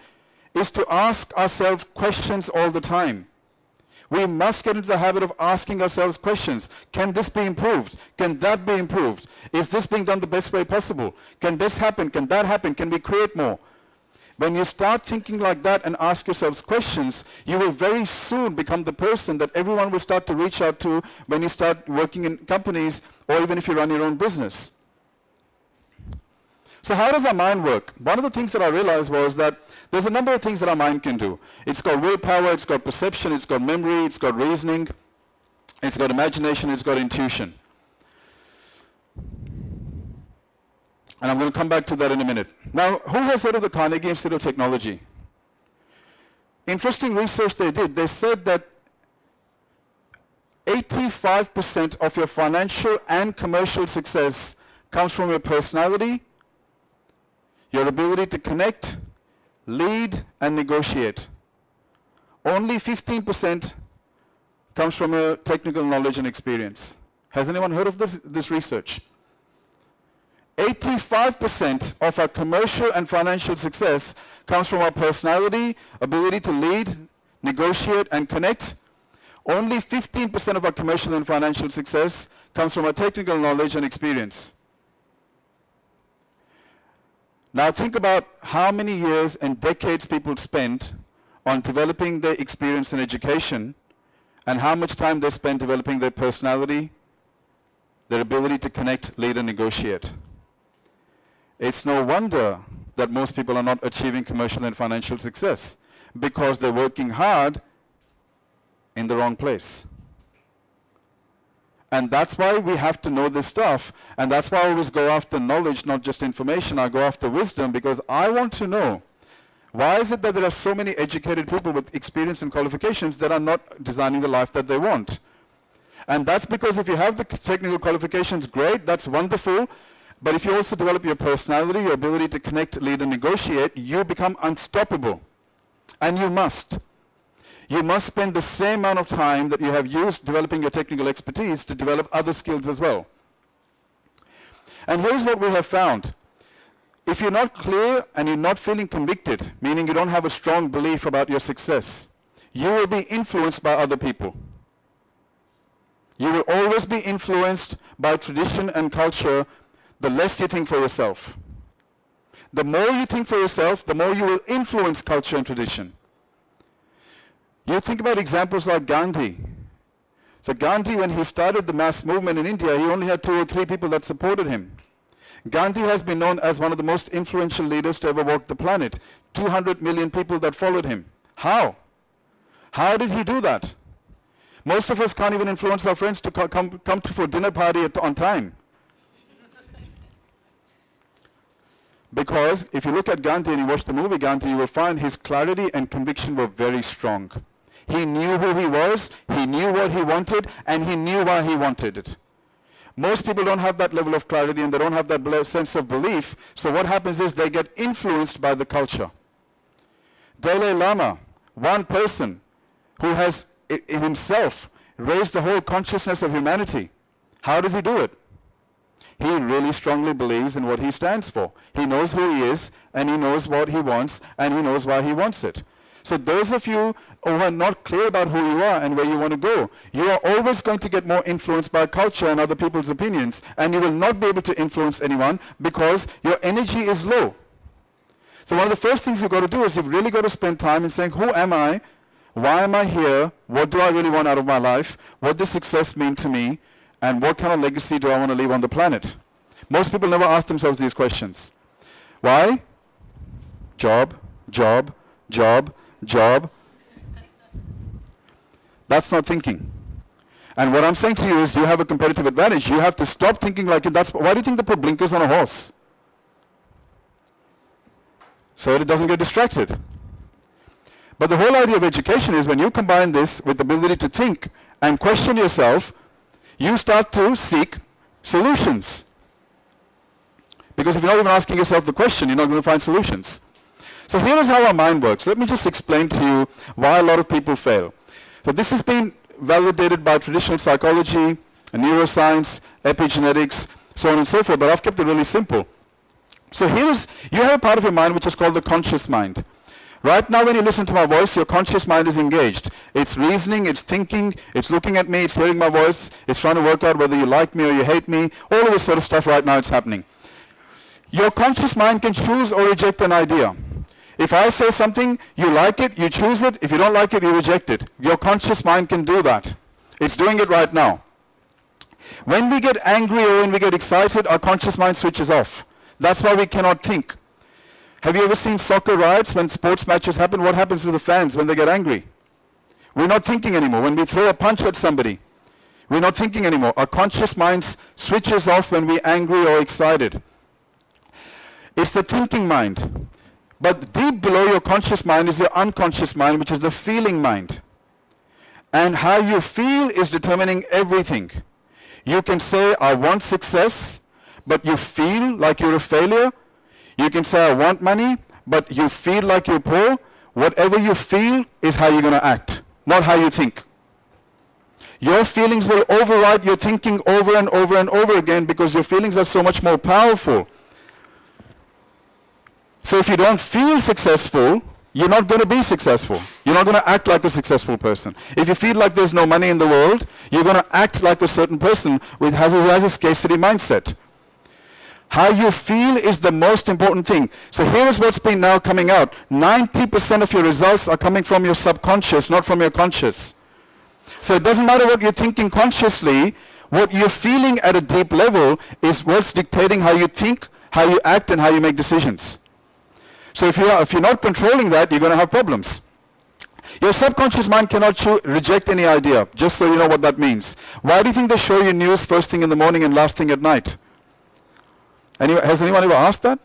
is to ask ourselves questions all the time. We must get into the habit of asking ourselves questions. Can this be improved? Can that be improved? Is this being done the best way possible? Can this happen? Can that happen? Can we create more? When you start thinking like that and ask yourselves questions, you will very soon become the person that everyone will start to reach out to when you start working in companies or even if you run your own business. So how does our mind work? One of the things that I realized was that there's a number of things that our mind can do. It's got willpower, it's got perception, it's got memory, it's got reasoning, it's got imagination, it's got intuition. And I'm going to come back to that in a minute. Now, who has heard of the Carnegie Institute of Technology? Interesting research they did. They said that 85% of your financial and commercial success comes from your personality, your ability to connect, lead, and negotiate. Only 15% comes from your technical knowledge and experience. Has anyone heard of this research? 85% of our commercial and financial success comes from our personality, ability to lead, negotiate, and connect. Only 15% of our commercial and financial success comes from our technical knowledge and experience. Now think about how many years and decades people spent on developing their experience and education, and how much time they spend developing their personality, their ability to connect, lead, and negotiate. It's no wonder that most people are not achieving commercial and financial success, because they're working hard in the wrong place. And that's why we have to know this stuff, and that's why I always go after knowledge, not just information. I go after wisdom, because I want to know, why is it that there are so many educated people with experience and qualifications that are not designing the life that they want? And that's because if you have the technical qualifications, great, that's wonderful. But if you also develop your personality, your ability to connect, lead, and negotiate, you become unstoppable. And you must. You must spend the same amount of time that you have used developing your technical expertise to develop other skills as well. And here's what we have found. If you're not clear and you're not feeling convicted, meaning you don't have a strong belief about your success, you will be influenced by other people. You will always be influenced by tradition and culture, the less you think for yourself. The more you think for yourself, the more you will influence culture and tradition. You think about examples like Gandhi. So Gandhi, when he started the mass movement in India, he only had 2 or 3 people that supported him. Gandhi has been known as one of the most influential leaders to ever walk the planet. 200 million people that followed him. How? How did he do that? Most of us can't even influence our friends to come to for dinner party on time. Because if you look at Gandhi and you watch the movie Gandhi, you will find his clarity and conviction were very strong. He knew who he was, he knew what he wanted, and he knew why he wanted it. Most people don't have that level of clarity and they don't have that sense of belief, so what happens is they get influenced by the culture. Dalai Lama, one person who has in himself raised the whole consciousness of humanity. How does he do it? He really strongly believes in what he stands for. He knows who he is, and he knows what he wants, and he knows why he wants it. So those of you who are not clear about who you are and where you want to go, you are always going to get more influenced by culture and other people's opinions, and you will not be able to influence anyone because your energy is low. So one of the first things you've got to do is you've really got to spend time in saying, who am I? Why am I here? What do I really want out of my life? What does success mean to me? And what kind of legacy do I want to leave on the planet? Most people never ask themselves these questions. Why? Job, job, job, job. That's not thinking. And what I'm saying to you is you have a competitive advantage. You have to stop thinking like that's. Why do you think they put blinkers on a horse? So that it doesn't get distracted. But the whole idea of education is when you combine this with the ability to think and question yourself, you start to seek solutions. Because if you're not even asking yourself the question, you're not going to find solutions. So here is how our mind works. Let me just explain to you why a lot of people fail. So this has been validated by traditional psychology, neuroscience, epigenetics, so on and so forth, but I've kept it really simple. So here is, you have a part of your mind which is called the conscious mind. Right now when you listen to my voice, your conscious mind is engaged. It's reasoning, it's thinking, it's looking at me, it's hearing my voice, it's trying to work out whether you like me or you hate me, all of this sort of stuff right now it's happening. Your conscious mind can choose or reject an idea. If I say something, you like it, you choose it. If you don't like it, you reject it. Your conscious mind can do that. It's doing it right now. When we get angry or when we get excited, our conscious mind switches off. That's why we cannot think. Have you ever seen soccer riots when sports matches happen? What happens to the fans when they get angry? We're not thinking anymore. When we throw a punch at somebody, we're not thinking anymore. Our conscious mind switches off when we're angry or excited. It's the thinking mind. But deep below your conscious mind is your unconscious mind, which is the feeling mind. And how you feel is determining everything. You can say, I want success, but you feel like you're a failure. You can say, I want money, but you feel like you're poor. Whatever you feel is how you're going to act, not how you think. Your feelings will override your thinking over and over and over again because your feelings are so much more powerful. So if you don't feel successful, you're not going to be successful. You're not going to act like a successful person. If you feel like there's no money in the world, you're going to act like a certain person who has a scarcity mindset. How you feel is the most important thing. So here's what's been now coming out. 90% of your results are coming from your subconscious, not from your conscious. So it doesn't matter what you're thinking consciously, what you're feeling at a deep level is what's dictating how you think, how you act, and how you make decisions. So if you're not controlling that, you're going to have problems. Your subconscious mind cannot reject any idea, just so you know what that means. Why do you think they show you news first thing in the morning and last thing at night? Has anyone ever asked that?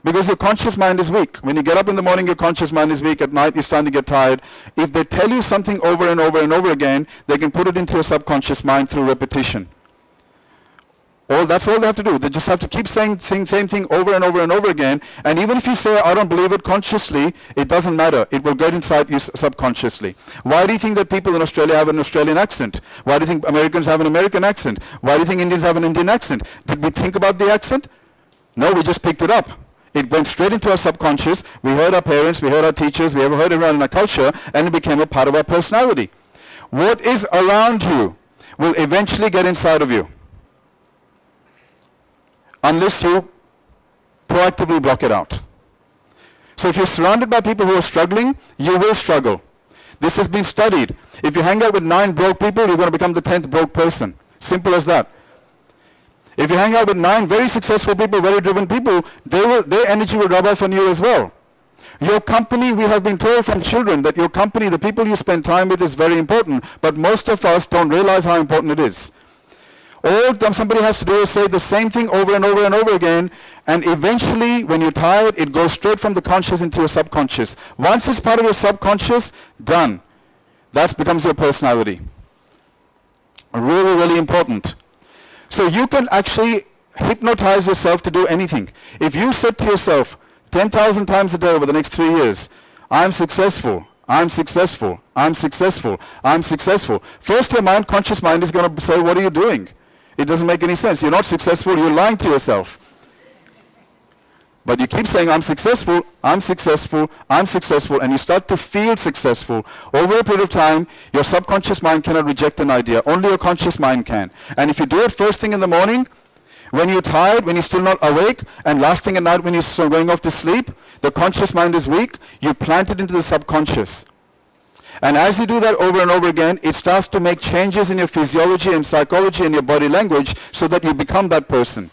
Because your conscious mind is weak. When you get up in the morning, your conscious mind is weak. At night, you're starting to get tired. If they tell you something over and over and over again, they can put it into your subconscious mind through repetition. That's all they have to do. They just have to keep saying the same thing over and over and over again. And even if you say, I don't believe it consciously, it doesn't matter. It will get inside you subconsciously. Why do you think that people in Australia have an Australian accent? Why do you think Americans have an American accent? Why do you think Indians have an Indian accent? Did we think about the accent? No, we just picked it up. It went straight into our subconscious. We heard our parents, we heard our teachers, we heard everyone in our culture, and it became a part of our personality. What is around you will eventually get inside of you, unless you proactively block it out. So if you're surrounded by people who are struggling, you will struggle. This has been studied. If you hang out with 9 broke people, you're going to become the 10th broke person. Simple as that. If you hang out with 9 very successful people, very driven people, their energy will rub off on you as well. Your company, we have been told from children that your company, the people you spend time with, is very important, but most of us don't realize how important it is. All somebody has to do is say the same thing over and over and over again, and eventually, when you're tired, it goes straight from the conscious into your subconscious. Once it's part of your subconscious, done. That becomes your personality. Really, really important. So you can actually hypnotize yourself to do anything. If you said to yourself 10,000 times a day over the next 3 years, I'm successful, I'm successful, I'm successful, I'm successful. First your mind, conscious mind, is going to say, what are you doing? It doesn't make any sense. You're not successful, you're lying to yourself. But you keep saying, I'm successful, I'm successful, I'm successful, and you start to feel successful. Over a period of time, your subconscious mind cannot reject an idea. Only your conscious mind can. And if you do it first thing in the morning, when you're tired, when you're still not awake, and last thing at night when you're going off to sleep, the conscious mind is weak, you plant it into the subconscious. And as you do that over and over again, it starts to make changes in your physiology and psychology and your body language so that you become that person.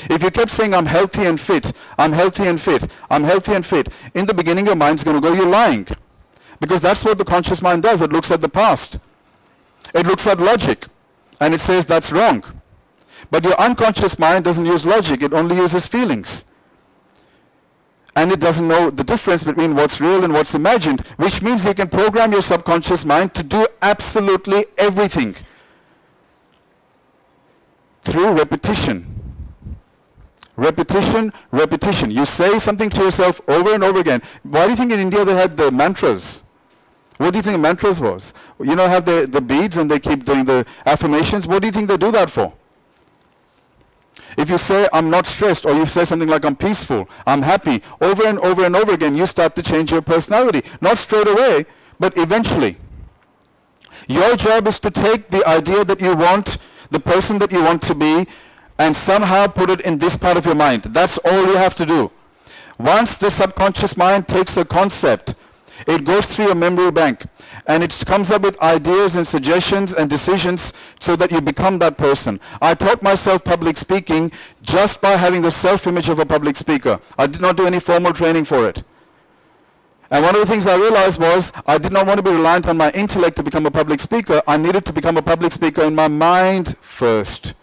If you kept saying, I'm healthy and fit, I'm healthy and fit, I'm healthy and fit, in the beginning your mind's going to go, you're lying. Because that's what the conscious mind does. It looks at the past. It looks at logic. And it says that's wrong. But your unconscious mind doesn't use logic. It only uses feelings. And it doesn't know the difference between what's real and what's imagined, which means you can program your subconscious mind to do absolutely everything through repetition. Repetition, repetition. You say something to yourself over and over again. Why do you think in India they had the mantras? What do you think mantras was? You know, have the beads and they keep doing the affirmations. What do you think they do that for? If you say, I'm not stressed, or you say something like, I'm peaceful, I'm happy, over and over and over again, you start to change your personality. Not straight away, but eventually. Your job is to take the idea that you want, the person that you want to be, and somehow put it in this part of your mind. That's all you have to do. Once the subconscious mind takes a concept, it goes through your memory bank, and it comes up with ideas and suggestions and decisions so that you become that person. I taught myself public speaking just by having the self-image of a public speaker. I did not do any formal training for it. And one of the things I realized was I did not want to be reliant on my intellect to become a public speaker. I needed to become a public speaker in my mind first.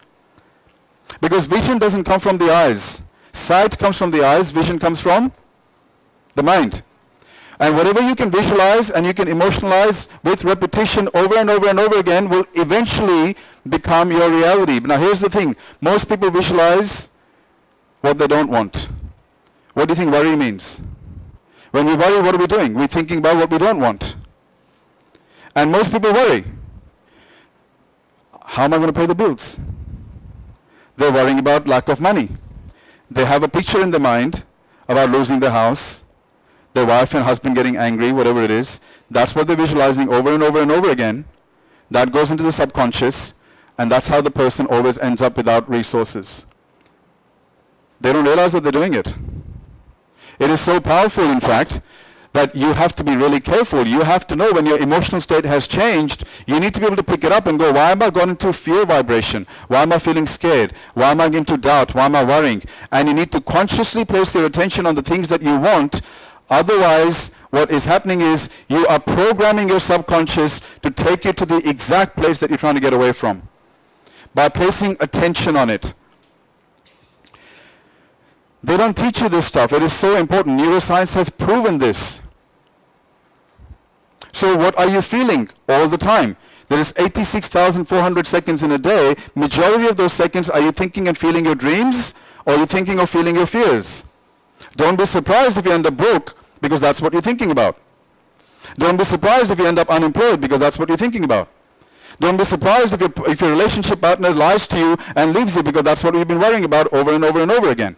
Because vision doesn't come from the eyes. Sight comes from the eyes, vision comes from the mind. And whatever you can visualize and you can emotionalize with repetition over and over and over again will eventually become your reality. Now here's the thing. Most people visualize what they don't want. What do you think worry means? When we worry, what are we doing? We're thinking about what we don't want. And most people worry. How am I going to pay the bills? They're worrying about lack of money. They have a picture in their mind about losing their house, their wife and husband getting angry, whatever it is. That's what they're visualizing over and over and over again. That goes into the subconscious, and that's how the person always ends up without resources. They don't realize that they're doing it. It is so powerful, in fact, that you have to be really careful. You have to know when your emotional state has changed, you need to be able to pick it up and go, why am I going into fear vibration? Why am I feeling scared? Why am I into doubt? Why am I worrying? And you need to consciously place your attention on the things that you want. Otherwise, what is happening is you are programming your subconscious to take you to the exact place that you're trying to get away from by placing attention on it. They don't teach you this stuff. It is so important. Neuroscience has proven this. So what are you feeling all the time? There is 86,400 seconds in a day. Majority of those seconds, are you thinking and feeling your dreams, or are you thinking or feeling your fears? Don't be surprised if you end up broke, because that's what you're thinking about. Don't be surprised if you end up unemployed, because that's what you're thinking about. Don't be surprised if your relationship partner lies to you and leaves you, because that's what you've been worrying about over and over and over again.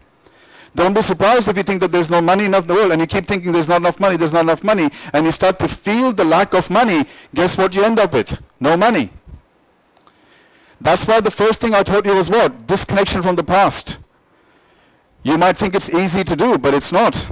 Don't be surprised if you think that there's no money enough in the world, and you keep thinking there's not enough money, there's not enough money, and you start to feel the lack of money. Guess what you end up with? No money. That's why the first thing I taught you was what? Disconnection from the past. You might think it's easy to do, but it's not.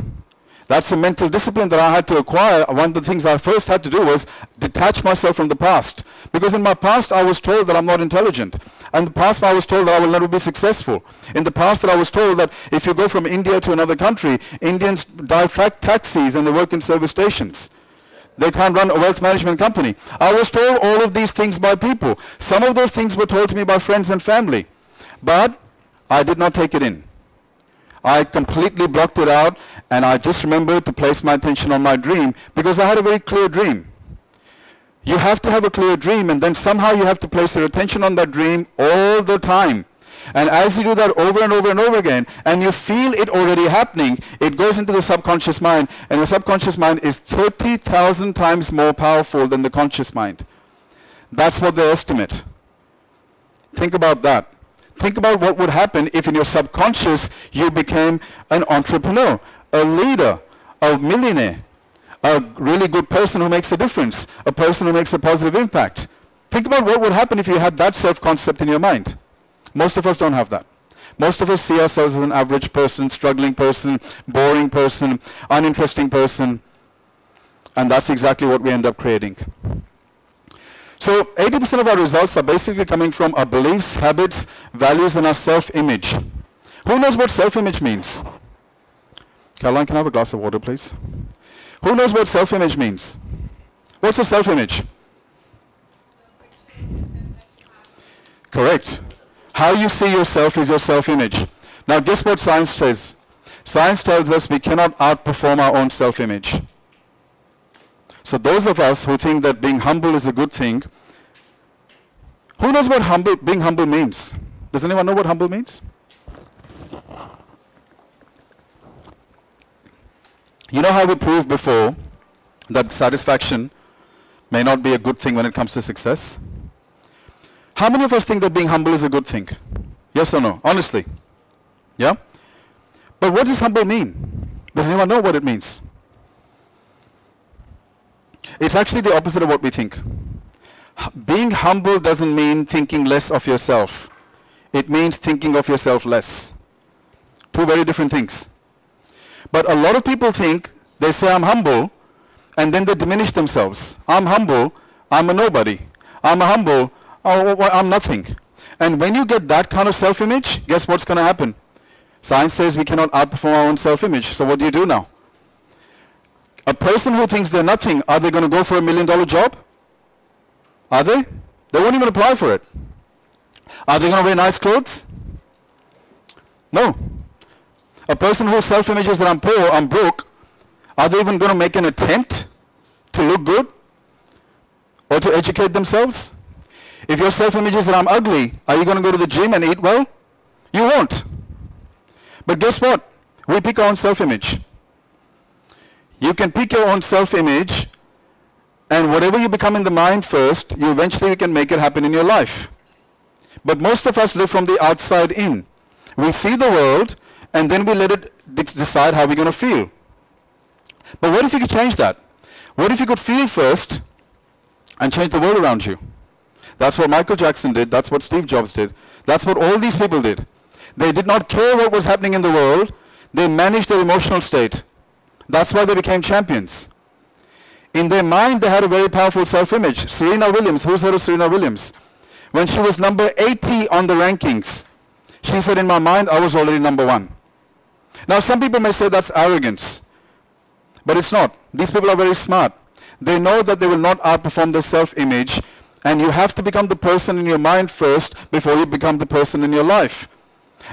That's a mental discipline that I had to acquire. One of the things I first had to do was detach myself from the past. Because in my past I was told that I'm not intelligent. In the past I was told that I will never be successful. In the past that I was told that if you go from India to another country, Indians drive taxis and they work in service stations. They can't run a wealth management company. I was told all of these things by people. Some of those things were told to me by friends and family. But I did not take it in. I completely blocked it out, and I just remembered to place my attention on my dream because I had a very clear dream. You have to have a clear dream, and then somehow you have to place your attention on that dream all the time. And as you do that over and over and over again, and you feel it already happening, it goes into the subconscious mind, and the subconscious mind is 30,000 times more powerful than the conscious mind. That's what they estimate. Think about that. Think about what would happen if in your subconscious you became an entrepreneur, a leader, a millionaire, a really good person who makes a difference, a person who makes a positive impact. Think about what would happen if you had that self-concept in your mind. Most of us don't have that. Most of us see ourselves as an average person, struggling person, boring person, uninteresting person, and that's exactly what we end up creating. So 80% of our results are basically coming from our beliefs, habits, values, and our self-image. Who knows what self-image means? Caroline, can I have a glass of water, please? Who knows what self-image means? What's a self-image? Correct. How you see yourself is your self-image. Now guess what science says? Science tells us we cannot outperform our own self-image. So those of us who think that being humble is a good thing, who knows what being humble means? Does anyone know what humble means? You know how we proved before that satisfaction may not be a good thing when it comes to success? How many of us think that being humble is a good thing? Yes or no? Honestly. Yeah? But what does humble mean? Does anyone know what it means? It's actually the opposite of what we think. Being humble doesn't mean thinking less of yourself. It means thinking of yourself less. Two very different things. But a lot of people think, they say I'm humble, and then they diminish themselves. I'm humble, I'm a nobody. I'm humble, I'm nothing. And when you get that kind of self-image, guess what's going to happen? Science says we cannot outperform our own self-image. So what do you do now? A person who thinks they're nothing, are they going to go for $1 million job? Are they? They won't even apply for it. Are they going to wear nice clothes? No. A person whose self-image is that I'm poor, I'm broke, are they even going to make an attempt to look good or to educate themselves? If your self-image is that I'm ugly, are you going to go to the gym and eat well? You won't. But guess what? We pick our own self-image. You can pick your own self-image, and whatever you become in the mind first, you eventually can make it happen in your life. But most of us live from the outside in. We see the world, and then we let it decide how we're going to feel. But what if you could change that? What if you could feel first and change the world around you? That's what Michael Jackson did. That's what Steve Jobs did. That's what all these people did. They did not care what was happening in the world. They managed their emotional state. That's why they became champions. In their mind, they had a very powerful self-image. Serena Williams, who's heard of Serena Williams? When she was number 80 on the rankings, she said, in my mind, I was already number 1. Now, some people may say that's arrogance. But it's not. These people are very smart. They know that they will not outperform their self-image, and you have to become the person in your mind first before you become the person in your life.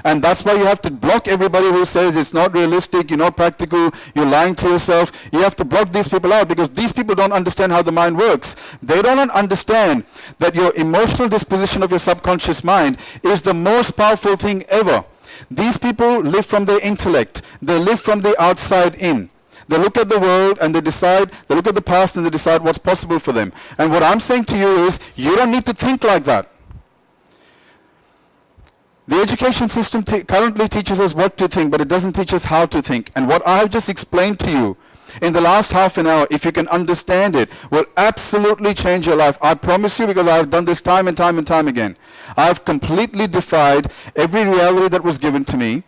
And that's why you have to block everybody who says it's not realistic, you're not practical, you're lying to yourself. You have to block these people out because these people don't understand how the mind works. They don't understand that your emotional disposition of your subconscious mind is the most powerful thing ever. These people live from their intellect. They live from the outside in. They look at the world and they look at the past and they decide what's possible for them. And what I'm saying to you is, you don't need to think like that. The education system currently teaches us what to think, but it doesn't teach us how to think. And what I have just explained to you in the last half an hour, if you can understand it, will absolutely change your life. I promise you, because I have done this time and time and time again. I have completely defied every reality that was given to me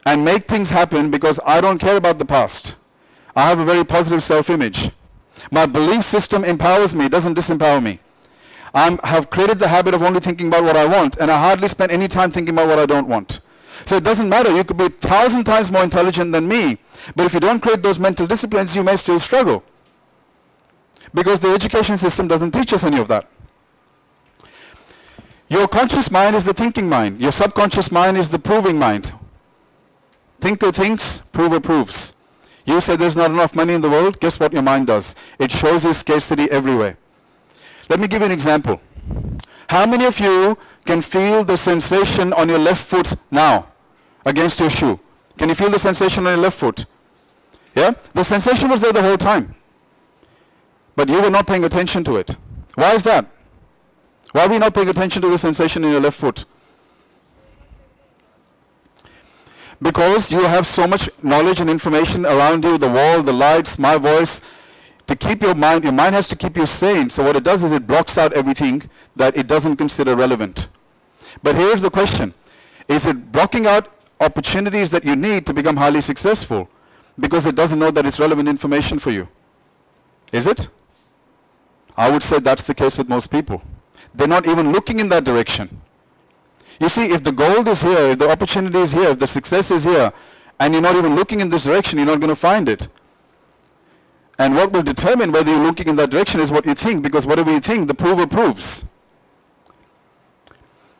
and make things happen because I don't care about the past. I have a very positive self-image. My belief system empowers me, doesn't disempower me. I have created the habit of only thinking about what I want, and I hardly spend any time thinking about what I don't want. So it doesn't matter. You could be 1,000 times more intelligent than me, but if you don't create those mental disciplines, you may still struggle. Because the education system doesn't teach us any of that. Your conscious mind is the thinking mind. Your subconscious mind is the proving mind. Thinker thinks, prover proves. You say there's not enough money in the world, guess what your mind does? It shows you scarcity everywhere. Let me give you an example. How many of you can feel the sensation on your left foot now against your shoe? Can you feel the sensation on your left foot? Yeah? The sensation was there the whole time. But you were not paying attention to it. Why is that? Why are we not paying attention to the sensation in your left foot? Because you have so much knowledge and information around you, the wall, the lights, my voice, to keep your mind has to keep you sane. So what it does is it blocks out everything that it doesn't consider relevant. But here's the question. Is it blocking out opportunities that you need to become highly successful because it doesn't know that it's relevant information for you? Is it? I would say that's the case with most people. They're not even looking in that direction. You see, if the gold is here, if the opportunity is here, if the success is here, and you're not even looking in this direction, you're not going to find it. And what will determine whether you're looking in that direction is what you think, because whatever you think, the prover proves.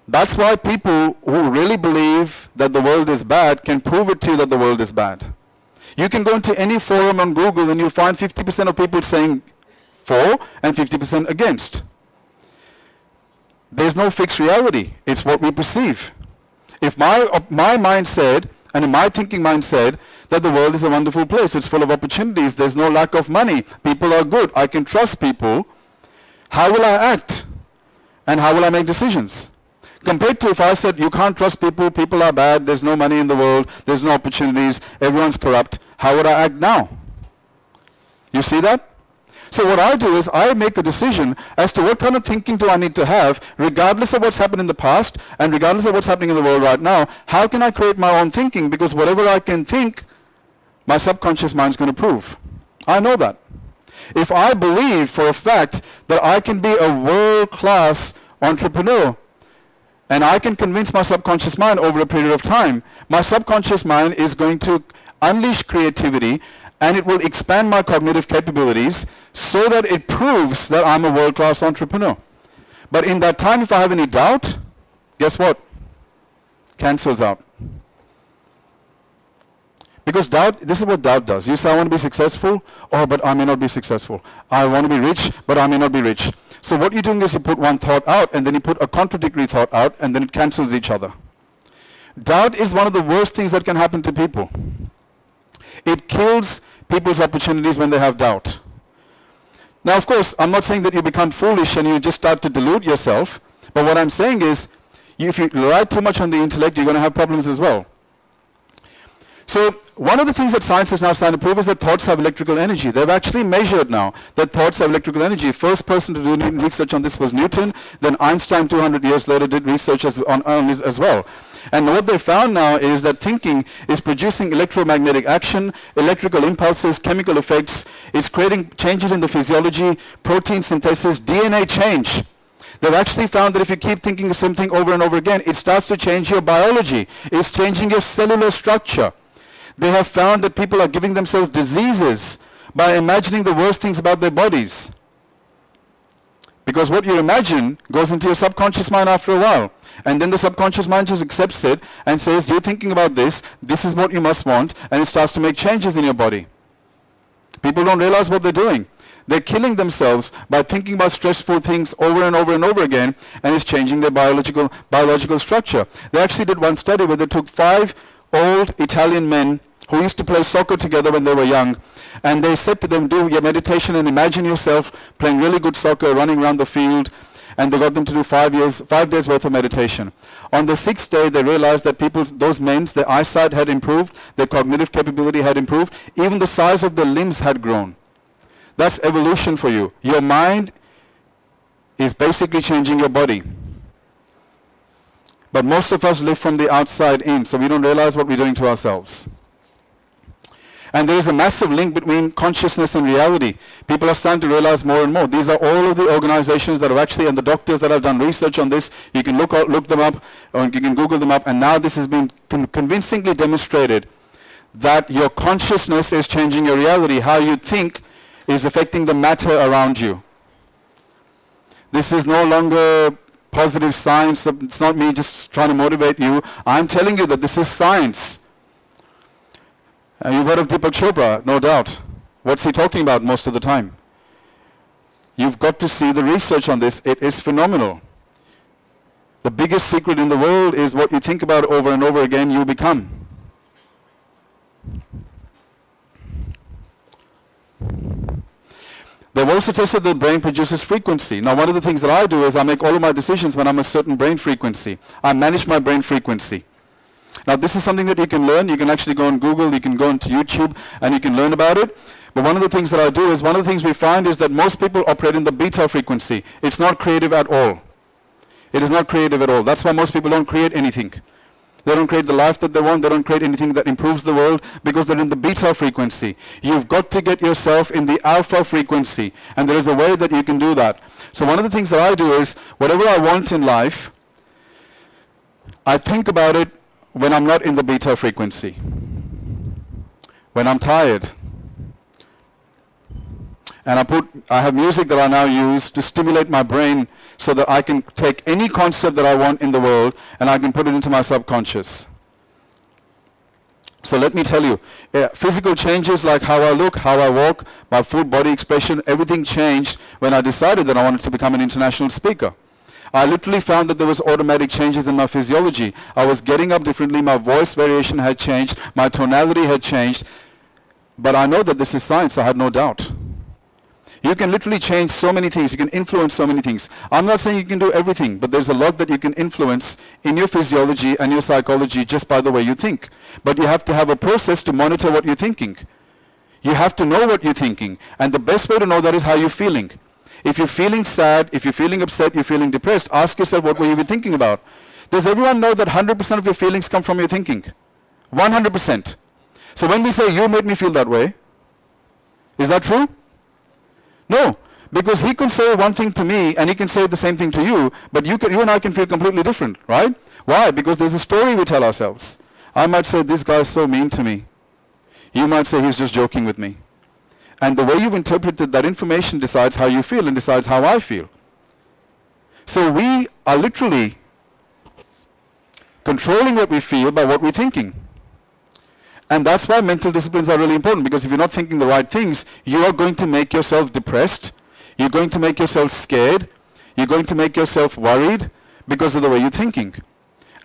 That's why people who really believe that the world is bad can prove it to you that the world is bad. You can go into any forum on Google and you'll find 50% of people saying for and 50% against. There's no fixed reality. It's what we perceive. If my mind said, and my thinking mind said, that the world is a wonderful place, it's full of opportunities, there's no lack of money, people are good, I can trust people, how will I act? And how will I make decisions? Compared to if I said, you can't trust people, people are bad, there's no money in the world, there's no opportunities, everyone's corrupt, how would I act now? You see that? So what I do is I make a decision as to what kind of thinking do I need to have, regardless of what's happened in the past and regardless of what's happening in the world right now. How can I create my own thinking? Because whatever I can think, my subconscious mind's going to prove. I know that. If I believe for a fact that I can be a world-class entrepreneur and I can convince my subconscious mind over a period of time, my subconscious mind is going to unleash creativity and it will expand my cognitive capabilities so that it proves that I'm a world-class entrepreneur. But in that time, if I have any doubt, guess what? Cancels out. Because doubt, this is what doubt does. You say, I want to be successful, oh, but I may not be successful. I want to be rich, but I may not be rich. So what you're doing is you put one thought out, and then you put a contradictory thought out, and then it cancels each other. Doubt is one of the worst things that can happen to people. It kills people's opportunities when they have doubt. Now, of course, I'm not saying that you become foolish and you just start to delude yourself, but what I'm saying is, if you rely too much on the intellect, you're going to have problems as well. So one of the things that science is now starting to prove is that thoughts have electrical energy. They've actually measured now that thoughts have electrical energy. First person to do research on this was Newton. Then Einstein 200 years later did research on this as well. And what they found now is that thinking is producing electromagnetic action, electrical impulses, chemical effects. It's creating changes in the physiology, protein synthesis, DNA change. They've actually found that if you keep thinking of something over and over again, it starts to change your biology. It's changing your cellular structure. They have found that people are giving themselves diseases by imagining the worst things about their bodies. Because what you imagine goes into your subconscious mind after a while. And then the subconscious mind just accepts it and says, you're thinking about this, this is what you must want, and it starts to make changes in your body. People don't realize what they're doing. They're killing themselves by thinking about stressful things over and over and over again, and it's changing their biological structure. They actually did one study where they took 5 old Italian men who used to play soccer together when they were young, and they said to them, do your meditation and imagine yourself playing really good soccer, running around the field, and they got them to do 5 days worth of meditation. On the 6th day, they realized that those men, their eyesight had improved, their cognitive capability had improved, even the size of the limbs had grown. That's evolution for you. Your mind is basically changing your body. But most of us live from the outside in, so we don't realize what we're doing to ourselves. And there is a massive link between consciousness and reality. People are starting to realize more and more. These are all of the organizations that have actually, and the doctors that have done research on this. You can look them up, or you can Google them up, and now this has been convincingly demonstrated that your consciousness is changing your reality. How you think is affecting the matter around you. This is no longer positive science. It's not me just trying to motivate you. I'm telling you that this is science. You've heard of Deepak Chopra, no doubt. What's he talking about most of the time? You've got to see the research on this. It is phenomenal. The biggest secret in the world is what you think about over and over again, you become. They've also tested that the brain produces frequency. Now, one of the things that I do is I make all of my decisions when I'm a certain brain frequency. I manage my brain frequency. Now, this is something that you can learn. You can actually go on Google, you can go onto YouTube, and you can learn about it. But one of the things that I do is, one of the things we find is that most people operate in the beta frequency. It's not creative at all. It is not creative at all. That's why most people don't create anything. They don't create the life that they want. They don't create anything that improves the world because they're in the beta frequency. You've got to get yourself in the alpha frequency, and there is a way that you can do that. So one of the things that I do is, whatever I want in life, I think about it when I'm not in the beta frequency, when I'm tired. And I have music that I now use to stimulate my brain so that I can take any concept that I want in the world and I can put it into my subconscious. So let me tell you, physical changes like how I look, how I walk, my full body expression, everything changed when I decided that I wanted to become an international speaker. I literally found that there was automatic changes in my physiology. I was getting up differently, my voice variation had changed, my tonality had changed. But I know that this is science, I had no doubt. You can literally change so many things, you can influence so many things. I'm not saying you can do everything, but there's a lot that you can influence in your physiology and your psychology just by the way you think. But you have to have a process to monitor what you're thinking. You have to know what you're thinking, and the best way to know that is how you're feeling. If you're feeling sad, if you're feeling upset, you're feeling depressed, ask yourself what were you thinking about. Does everyone know that 100% of your feelings come from your thinking? 100%. So when we say, you made me feel that way, is that true? No, because he can say one thing to me and he can say the same thing to you, but you and I can feel completely different, right? Why? Because there's a story we tell ourselves. I might say, this guy is so mean to me. You might say, he's just joking with me. And the way you've interpreted that information decides how you feel and decides how I feel. So we are literally controlling what we feel by what we're thinking. And that's why mental disciplines are really important, because if you're not thinking the right things, you are going to make yourself depressed, you're going to make yourself scared, you're going to make yourself worried because of the way you're thinking.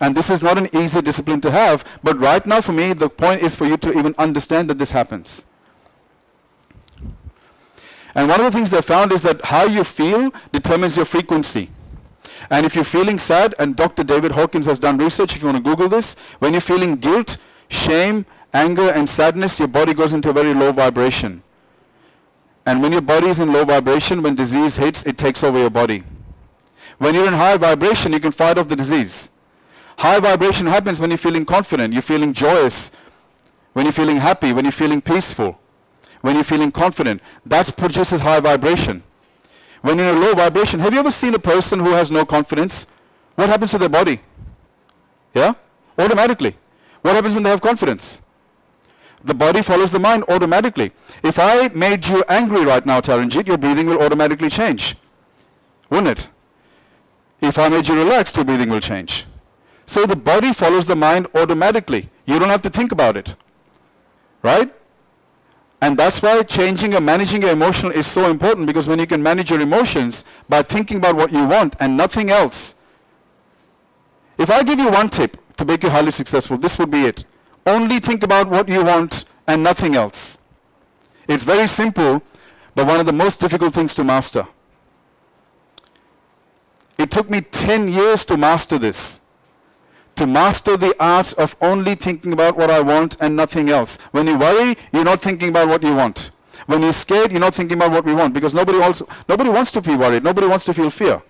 And this is not an easy discipline to have, but right now for me, the point is for you to even understand that this happens. And one of the things they found is that how you feel determines your frequency. And if you're feeling sad, and Dr. David Hawkins has done research, if you want to Google this, when you're feeling guilt, shame, anger, and sadness, your body goes into a very low vibration. And when your body is in low vibration, when disease hits, it takes over your body. When you're in high vibration, you can fight off the disease. High vibration happens when you're feeling confident, you're feeling joyous, when you're feeling happy, when you're feeling peaceful, when you're feeling confident. That produces high vibration. When you're in a low vibration, have you ever seen a person who has no confidence? What happens to their body? Yeah? Automatically. What happens when they have confidence? The body follows the mind automatically. If I made you angry right now, Taranjit, your breathing will automatically change. Wouldn't it? If I made you relaxed, your breathing will change. So the body follows the mind automatically. You don't have to think about it. Right? And that's why changing or managing your emotion is so important, because when you can manage your emotions by thinking about what you want and nothing else. If I give you one tip to make you highly successful, this would be it. Only think about what you want and nothing else. It's very simple, but one of the most difficult things to master. It took me 10 years to master this. To master the art of only thinking about what I want and nothing else. When you worry, you're not thinking about what you want. When you're scared, you're not thinking about what we want, because nobody wants to be worried. Nobody wants to feel fear.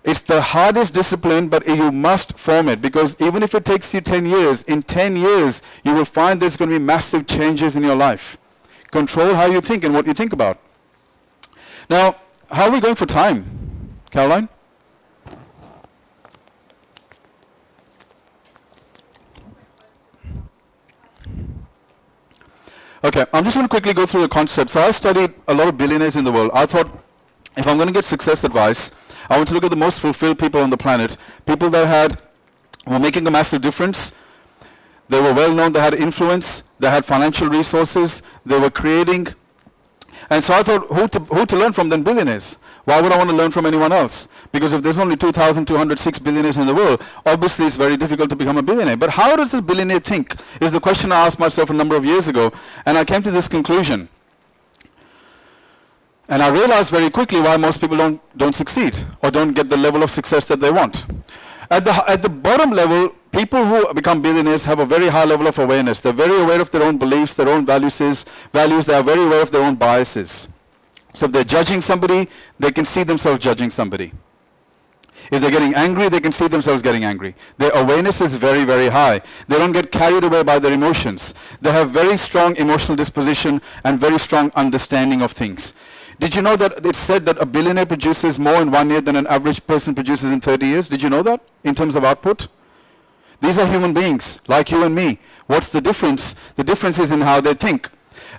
It's the hardest discipline, but you must form it, because even if it takes you 10 years, in 10 years you will find there's going to be massive changes in your life. Control how you think and what you think about. Now, how are we going for time, Caroline? Okay, I'm just going to quickly go through the concepts. So I studied a lot of billionaires in the world. I thought, if I'm going to get success advice, I want to look at the most fulfilled people on the planet, people that were making a massive difference. They were well known, they had influence, they had financial resources, they were creating. And so I thought, who to learn from than billionaires? Why would I want to learn from anyone else? Because if there's only 2,206 billionaires in the world, obviously it's very difficult to become a billionaire. But how does this billionaire think? Is the question I asked myself a number of years ago. And I came to this conclusion. And I realized very quickly why most people don't succeed or don't get the level of success that they want. At the bottom level, people who become billionaires have a very high level of awareness. They're very aware of their own beliefs, their own values. They are very aware of their own biases. So if they're judging somebody, they can see themselves judging somebody. If they're getting angry, they can see themselves getting angry. Their awareness is very, very high. They don't get carried away by their emotions. They have very strong emotional disposition and very strong understanding of things. Did you know that it's said that a billionaire produces more in 1 year than an average person produces in 30 years? Did you know that in terms of output? These are human beings like you and me. What's the difference? The difference is in how they think.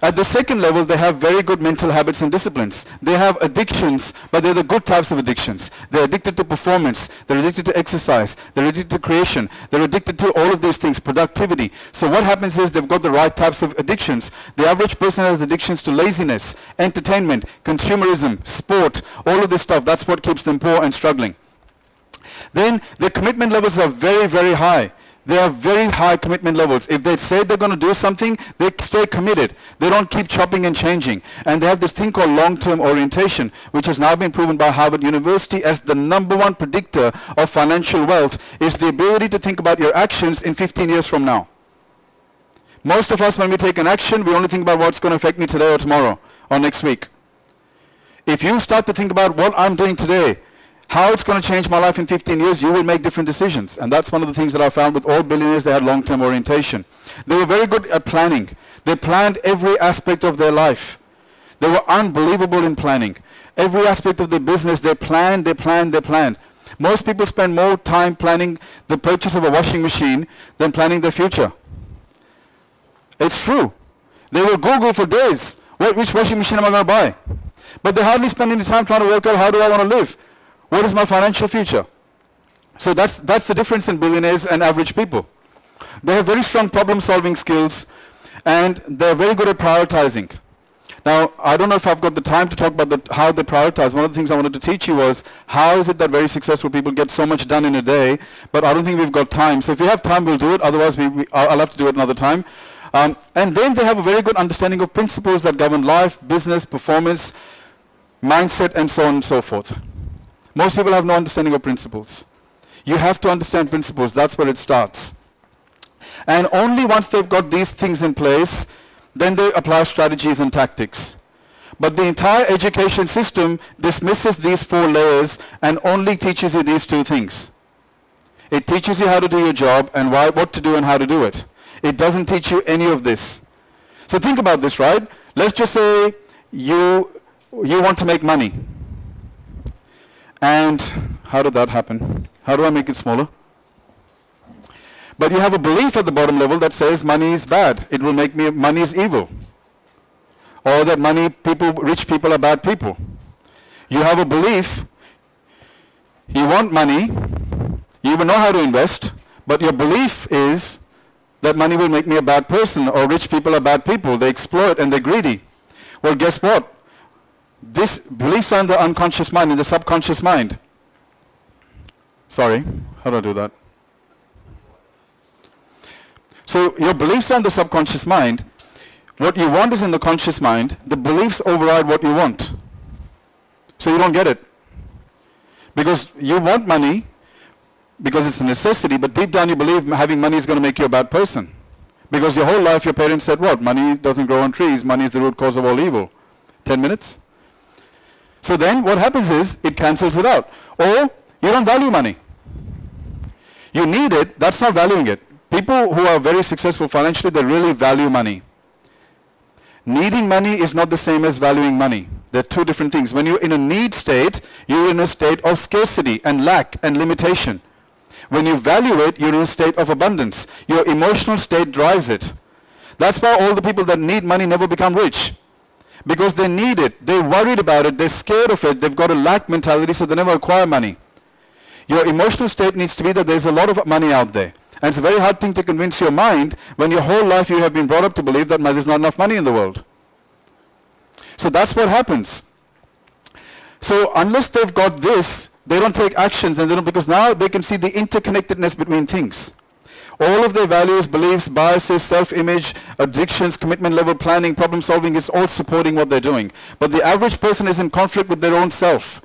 At the second level, they have very good mental habits and disciplines. They have addictions, but they're the good types of addictions. They're addicted to performance. They're addicted to exercise. They're addicted to creation. They're addicted to all of these things, productivity. So what happens is they've got the right types of addictions. The average person has addictions to laziness, entertainment, consumerism, sport, all of this stuff. That's what keeps them poor and struggling. Then their commitment levels are very, very high. They have very high commitment levels. If they say they're going to do something, they stay committed. They don't keep chopping and changing. And they have this thing called long-term orientation, which has now been proven by Harvard University as the #1 predictor of financial wealth, is the ability to think about your actions in 15 years from now. Most of us, when we take an action, we only think about what's going to affect me today or tomorrow or next week. If you start to think about what I'm doing today, how it's going to change my life in 15 years, you will make different decisions. And that's one of the things that I found with all billionaires. They had long-term orientation. They were very good at planning. They planned every aspect of their life. They were unbelievable in planning. Every aspect of their business, they planned. Most people spend more time planning the purchase of a washing machine than planning their future. It's true. They will Google for days, which washing machine am I going to buy? But they hardly spend any time trying to work out, how do I want to live? What is my financial future? So that's the difference in billionaires and average people. They have very strong problem-solving skills, and they're very good at prioritizing. Now, I don't know if I've got the time to talk about how they prioritize. One of the things I wanted to teach you was, how is it that very successful people get so much done in a day? But I don't think we've got time. So if we have time, we'll do it. Otherwise, I'll have to do it another time. And then they have a very good understanding of principles that govern life, business, performance, mindset, and so on and so forth. Most people have no understanding of principles. You have to understand principles. That's where it starts. And only once they've got these things in place, then they apply strategies and tactics. But the entire education system dismisses these 4 layers and only teaches you these 2 things. It teaches you how to do your job and what to do and how to do it. It doesn't teach you any of this. So think about this, right? Let's just say you want to make money. And how did that happen? How do I make it smaller? But you have a belief at the bottom level that says money is bad. It will make money is evil. Or that rich people are bad people. You have a belief, you want money, you even know how to invest, but your belief is that money will make me a bad person, or rich people are bad people. They exploit and they're greedy. Well, guess what? This beliefs are in the unconscious mind, in the subconscious mind. Sorry, how do I do that? So your beliefs are in the subconscious mind. What you want is in the conscious mind. The beliefs override what you want. So you don't get it. Because you want money, because it's a necessity, but deep down you believe having money is going to make you a bad person. Because your whole life your parents said what? Money doesn't grow on trees. Money is the root cause of all evil. 10 minutes? So then what happens is it cancels it out. Or You don't value money. You need it, that's not valuing it. People who are very successful financially, they really value money. Needing money is not the same as valuing money. They're two different things. When you're in a need state, you're in a state of scarcity and lack and limitation. When you value it, you're in a state of abundance. Your emotional state drives it. That's why all the people that need money never become rich. Because they need it, they're worried about it, they're scared of it, they've got a lack mentality, so they never acquire money. Your emotional state needs to be that there's a lot of money out there. And it's a very hard thing to convince your mind when your whole life you have been brought up to believe that there's not enough money in the world. So that's what happens. So unless they've got this, they don't take actions, and they don't, because now they can see the interconnectedness between things. All of their values, beliefs, biases, self-image, addictions, commitment level, planning, problem solving is all supporting what they're doing. But the average person is in conflict with their own self.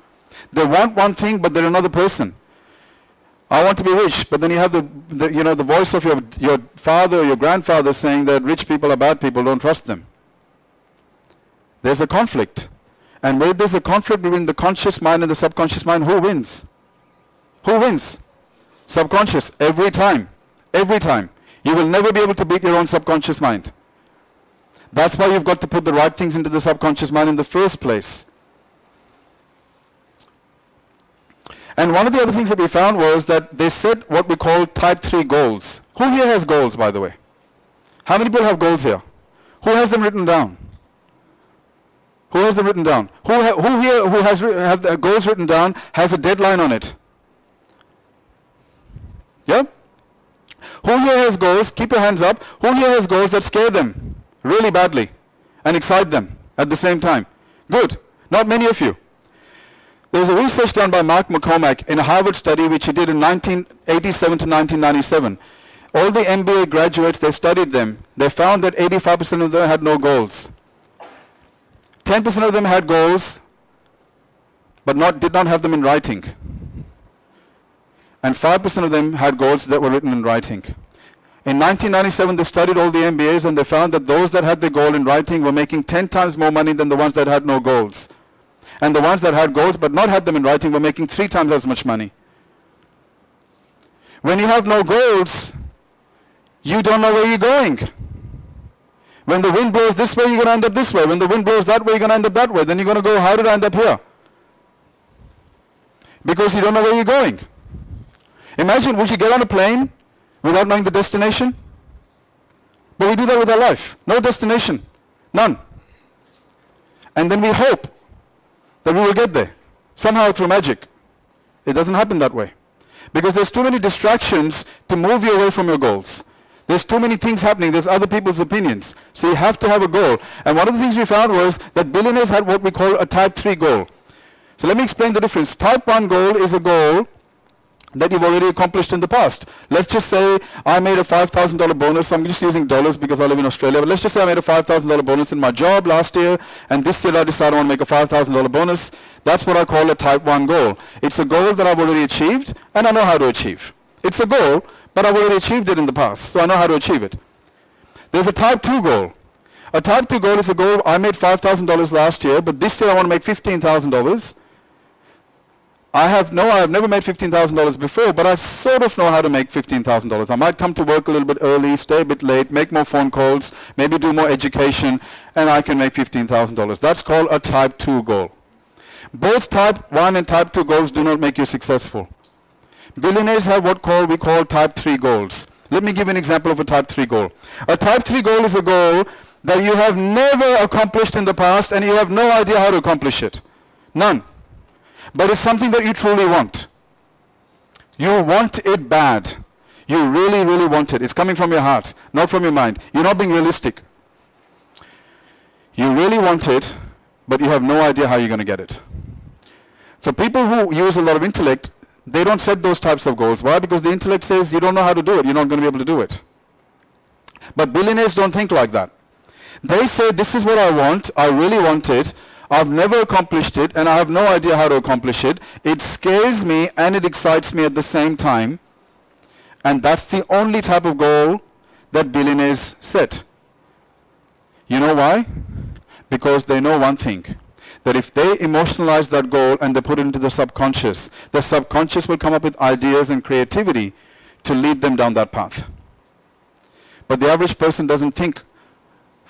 They want one thing, but they're another person. I want to be rich, but then you have the voice of your father or your grandfather saying that rich people are bad people, don't trust them. There's a conflict. And where there's a conflict between the conscious mind and the subconscious mind, who wins? Who wins? Subconscious, every time. Every time. You will never be able to beat your own subconscious mind. That's why you've got to put the right things into the subconscious mind in the first place. And one of the other things that we found was that they set what we call type 3 goals. Who here has goals, by the way? How many people have goals here? Who has them written down? Who has them written down? Who here who has have the goals written down has a deadline on it? Yeah? Who here has goals? Keep your hands up. Who here has goals that scare them really badly and excite them at the same time? Good. Not many of you. There's a research done by Mark McCormack in a Harvard study which he did in 1987 to 1997. All the MBA graduates, they studied them. They found that 85% of them had no goals. 10% of them had goals, but did not have them in writing. And 5% of them had goals that were written in writing. In 1997, they studied all the MBAs, and they found that those that had the goal in writing were making 10 times more money than the ones that had no goals. And the ones that had goals but not had them in writing were making 3 times as much money. When you have no goals, you don't know where you're going. When the wind blows this way, you're going to end up this way. When the wind blows that way, you're going to end up that way. Then you're going to go, how did I end up here? Because you don't know where you're going. Imagine, would you get on a plane without knowing the destination? But we do that with our life. No destination. None. And then we hope that we will get there. Somehow through magic. It doesn't happen that way. Because there's too many distractions to move you away from your goals. There's too many things happening. There's other people's opinions. So you have to have a goal. And one of the things we found was that billionaires had what we call a type 3 goal. So let me explain the difference. Type 1 goal is a goal that you've already accomplished in the past. Let's just say I made a $5,000 bonus. I'm just using dollars because I live in Australia. But let's just say I made a $5,000 bonus in my job last year, and this year I decided I want to make a $5,000 bonus. That's what I call a type 1 goal. It's a goal that I've already achieved, and I know how to achieve. It's a goal, but I've already achieved it in the past, so I know how to achieve it. There's a type 2 goal. A type 2 goal is a goal, I made $5,000 last year, but this year I want to make $15,000. I have never made $15,000 before, but I sort of know how to make $15,000. I might come to work a little bit early, stay a bit late, make more phone calls, maybe do more education, and I can make $15,000. That's called a type 2 goal. Both type 1 and type 2 goals do not make you successful. Billionaires have what we call type 3 goals. Let me give you an example of a type 3 goal. A type 3 goal is a goal that you have never accomplished in the past, and you have no idea how to accomplish it. None. But it's something that you truly want. You want it bad. You really, really want it. It's coming from your heart, not from your mind. You're not being realistic. You really want it, but you have no idea how you're going to get it. So people who use a lot of intellect, they don't set those types of goals. Why? Because the intellect says you don't know how to do it. You're not going to be able to do it. But billionaires don't think like that. They say, this is what I want. I really want it. I've never accomplished it, and I have no idea how to accomplish it. It scares me, and it excites me at the same time. And that's the only type of goal that billionaires set. You know why? Because they know one thing. that if they emotionalize that goal and they put it into the subconscious will come up with ideas and creativity to lead them down that path. But the average person doesn't think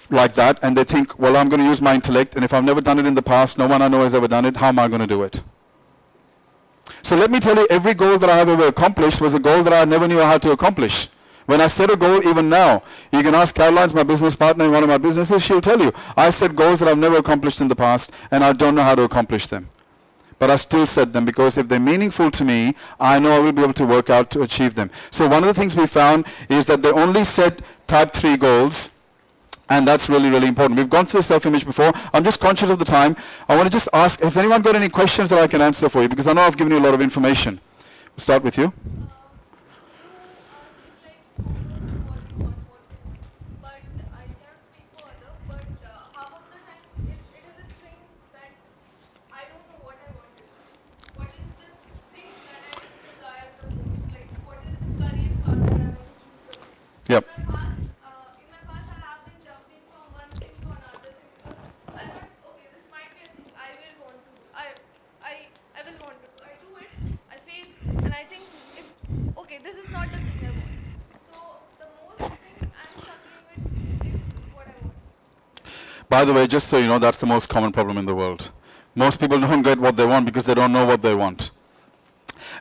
like that, and they think, well, I'm going to use my intellect, and if I've never done it in the past, no one I know has ever done it, how am I going to do it? So let me tell you, every goal that I have ever accomplished was a goal that I never knew how to accomplish. When I set a goal, even now, you can ask Caroline's my business partner in one of my businesses, she'll tell you, I set goals that I've never accomplished in the past, and I don't know how to accomplish them. But I still set them, because if they're meaningful to me, I know I will be able to work out to achieve them. So one of the things we found is that they only set type 3 goals, and that's really, really important. We've gone through self-image before. I'm just conscious of the time. I want to just ask, has anyone got any questions that I can answer for you? Because I know I've given you a lot of information. We'll start with you. Yep. In my past, I have been jumping from one thing to another thing because I thought, okay, this might be a thing I will want to do. I will want to do. I do it, I fail, and I think, okay, this is not the thing I want. So the most thing I'm struggling with is what I want. By the way, just so you know, that's the most common problem in the world. Most people don't get what they want because they don't know what they want.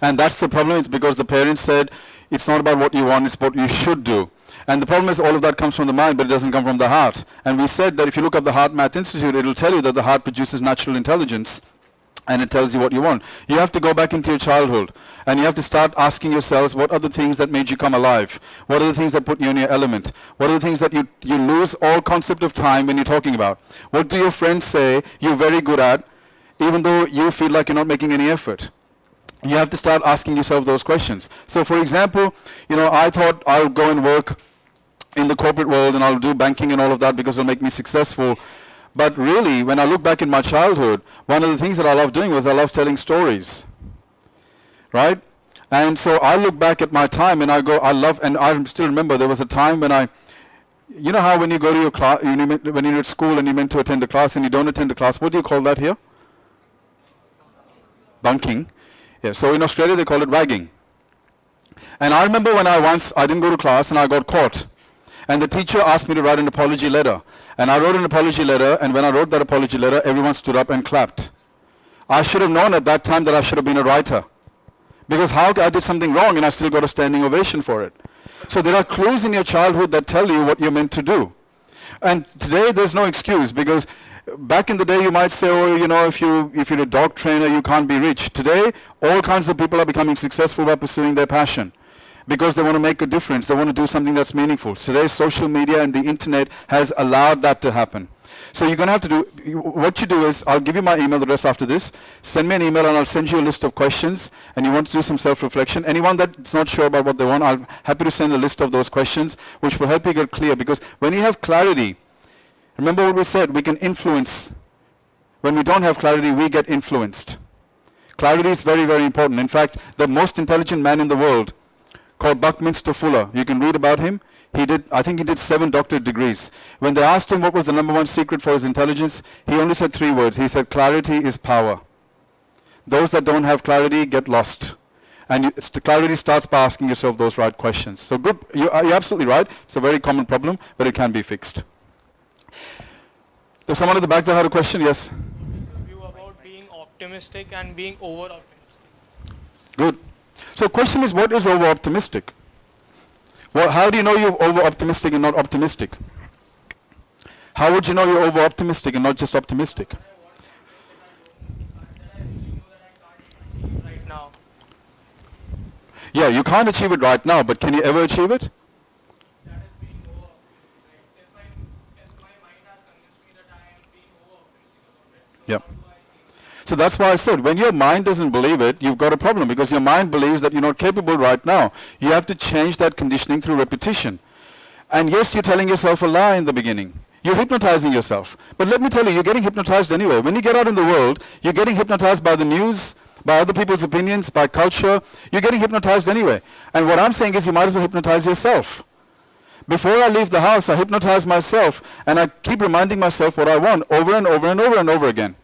And that's the problem. It's because the parents said, it's not about what you want, it's what you should do. And the problem is all of that comes from the mind, but it doesn't come from the heart. And we said that if you look at the Heart Math Institute, it'll tell you that the heart produces natural intelligence, and it tells you what you want. You have to go back into your childhood, and you have to start asking yourselves, what are the things that made you come alive? What are the things that put you in your element? What are the things that you lose all concept of time when you're talking about? What do your friends say you're very good at, even though you feel like you're not making any effort? You have to start asking yourself those questions. So for example, I thought I'll go and work in the corporate world and I'll do banking and all of that because it'll make me successful. But really, when I look back in my childhood, one of the things that I loved doing was I loved telling stories. Right? And so I look back at my time and I go, and I still remember there was a time when you know how when you go to your class, when you're at school and you're meant to attend a class and you don't attend a class, what do you call that here? Bunking. Yeah, so in Australia they call it wagging. And I remember when I didn't go to class and I got caught. And the teacher asked me to write an apology letter. And I wrote an apology letter, and when I wrote that apology letter, everyone stood up and clapped. I should have known at that time that I should have been a writer. Because I did something wrong and I still got a standing ovation for it. So there are clues in your childhood that tell you what you're meant to do. And today there's no excuse, because back in the day you might say, if you're a dog trainer, you can't be rich. Today, all kinds of people are becoming successful by pursuing their passion because they want to make a difference. They want to do something that's meaningful. Today, social media and the internet has allowed that to happen. So you're going to have to what you do is, I'll give you my email address after this. Send me an email and I'll send you a list of questions, and you want to do some self-reflection. Anyone that's not sure about what they want, I'm happy to send a list of those questions, which will help you get clear. Because when you have clarity, remember what we said, we can influence. When we don't have clarity, we get influenced. Clarity is very, very important. In fact, the most intelligent man in the world, called Buckminster Fuller, you can read about him. I think he did 7 doctorate degrees. When they asked him what was the #1 secret for his intelligence, he only said 3 words. He said, clarity is power. Those that don't have clarity get lost. And clarity starts by asking yourself those right questions. So good, you're absolutely right. It's a very common problem, but it can be fixed. There's someone at the back that had a question. Yes? View about being optimistic and being over-optimistic. Good. So question is, what is over-optimistic? Well, how do you know you're over-optimistic and not optimistic? How would you know you're over-optimistic and not just optimistic? Right now. Yeah, you can't achieve it right now, but can you ever achieve it? That is being over-optimistic. If my mind has convinced me that I am being over-optimistic about it, so Yep. how do I achieve it? So that's why I said, when your mind doesn't believe it, you've got a problem, because your mind believes that you're not capable right now. You have to change that conditioning through repetition. And yes, you're telling yourself a lie in the beginning. You're hypnotizing yourself. But let me tell you, you're getting hypnotized anyway. When you get out in the world, you're getting hypnotized by the news, by other people's opinions, by culture. You're getting hypnotized anyway. And what I'm saying is, you might as well hypnotize yourself. Before I leave the house, I hypnotize myself, and I keep reminding myself what I want over and over and over and over again.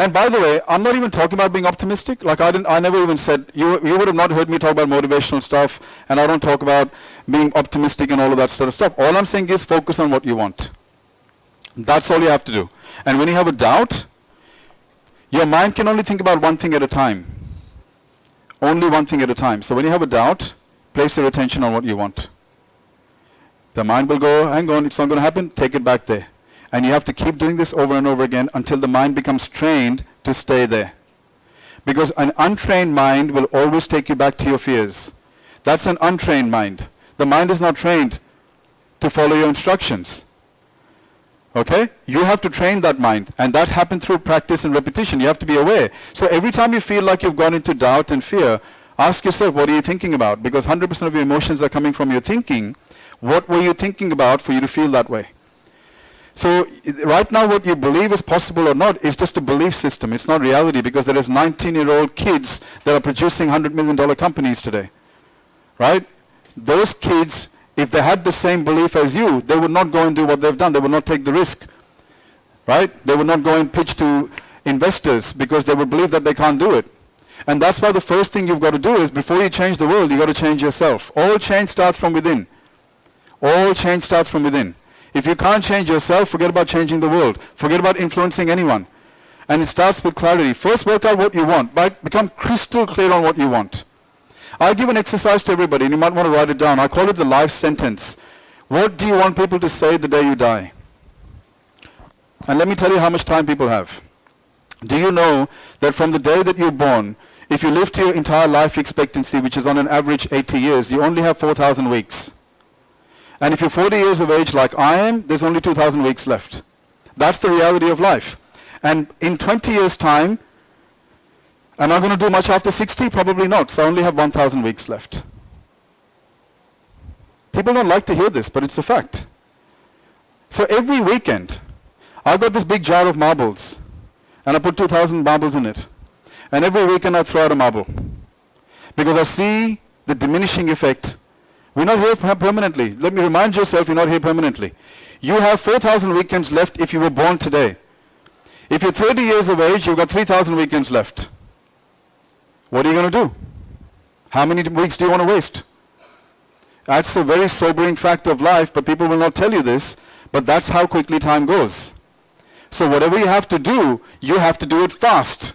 And by the way, I'm not even talking about being optimistic. Like I never even said, you would have not heard me talk about motivational stuff, and I don't talk about being optimistic and all of that sort of stuff. All I'm saying is focus on what you want. That's all you have to do. And when you have a doubt, your mind can only think about one thing at a time. Only one thing at a time. So when you have a doubt, place your attention on what you want. The mind will go, hang on, it's not going to happen, take it back there. And you have to keep doing this over and over again until the mind becomes trained to stay there. Because an untrained mind will always take you back to your fears. That's an untrained mind. The mind is not trained to follow your instructions. Okay? You have to train that mind. And that happens through practice and repetition. You have to be aware. So every time you feel like you've gone into doubt and fear, ask yourself, what are you thinking about? Because 100% of your emotions are coming from your thinking. What were you thinking about for you to feel that way? So right now what you believe is possible or not is just a belief system. It's not reality, because there is 19-year-old kids that are producing $100 million companies today. Right? Those kids, if they had the same belief as you, they would not go and do what they've done. They would not take the risk. Right? They would not go and pitch to investors because they would believe that they can't do it. And that's why the first thing you've got to do is, before you change the world, you've got to change yourself. All change starts from within. All change starts from within. If you can't change yourself, forget about changing the world. Forget about influencing anyone. And it starts with clarity. First, work out what you want. Become crystal clear on what you want. I give an exercise to everybody, and you might want to write it down. I call it the life sentence. What do you want people to say the day you die? And let me tell you how much time people have. Do you know that from the day that you're born, if you live to your entire life expectancy, which is on an average 80 years, you only have 4,000 weeks. And if you're 40 years of age like I am, there's only 2,000 weeks left. That's the reality of life. And in 20 years' time, am I going to do much after 60? Probably not. So I only have 1,000 weeks left. People don't like to hear this, but it's a fact. So every weekend, I've got this big jar of marbles, and I put 2,000 marbles in it. And every weekend I throw out a marble. Because I see the diminishing effect. We're not here permanently. Let me remind yourself, you're not here permanently. You have 4,000 weekends left if you were born today. If you're 30 years of age, you've got 3,000 weekends left. What are you going to do? How many weeks do you want to waste? That's a very sobering fact of life, but people will not tell you this, but that's how quickly time goes. So whatever you have to do it fast.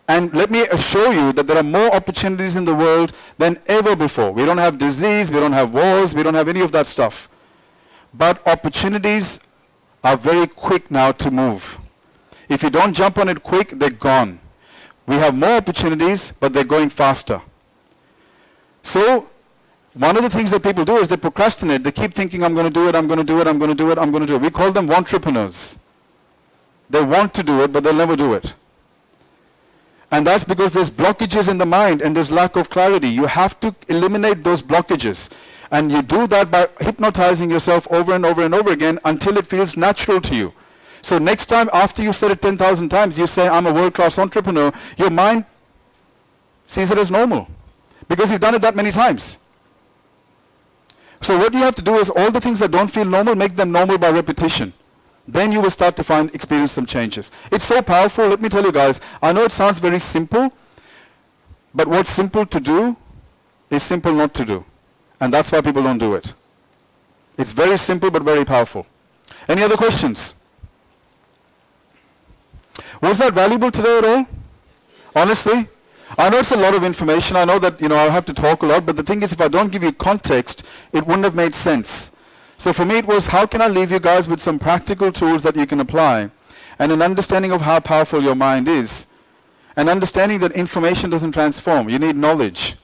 And let me assure you that there are more opportunities in the world than ever before. We don't have disease, we don't have wars, we don't have any of that stuff. But opportunities are very quick now to move. If you don't jump on it quick, they're gone. We have more opportunities, but they're going faster. So one of the things that people do is they procrastinate. They keep thinking, I'm going to do it, I'm going to do it, I'm going to do it, I'm going to do it. We call them entrepreneurs. They want to do it, but they'll never do it. And that's because there's blockages in the mind and there's lack of clarity. You have to eliminate those blockages. And you do that by hypnotizing yourself over and over and over again until it feels natural to you. So next time, after you said it 10,000 times, you say, I'm a world-class entrepreneur, your mind sees it as normal. Because you've done it that many times. So what you have to do is all the things that don't feel normal, make them normal by repetition. Then you will start to experience some changes. It's so powerful. Let me tell you guys, I know it sounds very simple, but what's simple to do is simple not to do. And that's why people don't do it. It's very simple but very powerful. Any other questions? Was that valuable today at all? Honestly? I know it's a lot of information. I know that, I'll have to talk a lot, but the thing is, if I don't give you context, it wouldn't have made sense. So for me it was, how can I leave you guys with some practical tools that you can apply, and an understanding of how powerful your mind is, an understanding that information doesn't transform, you need knowledge,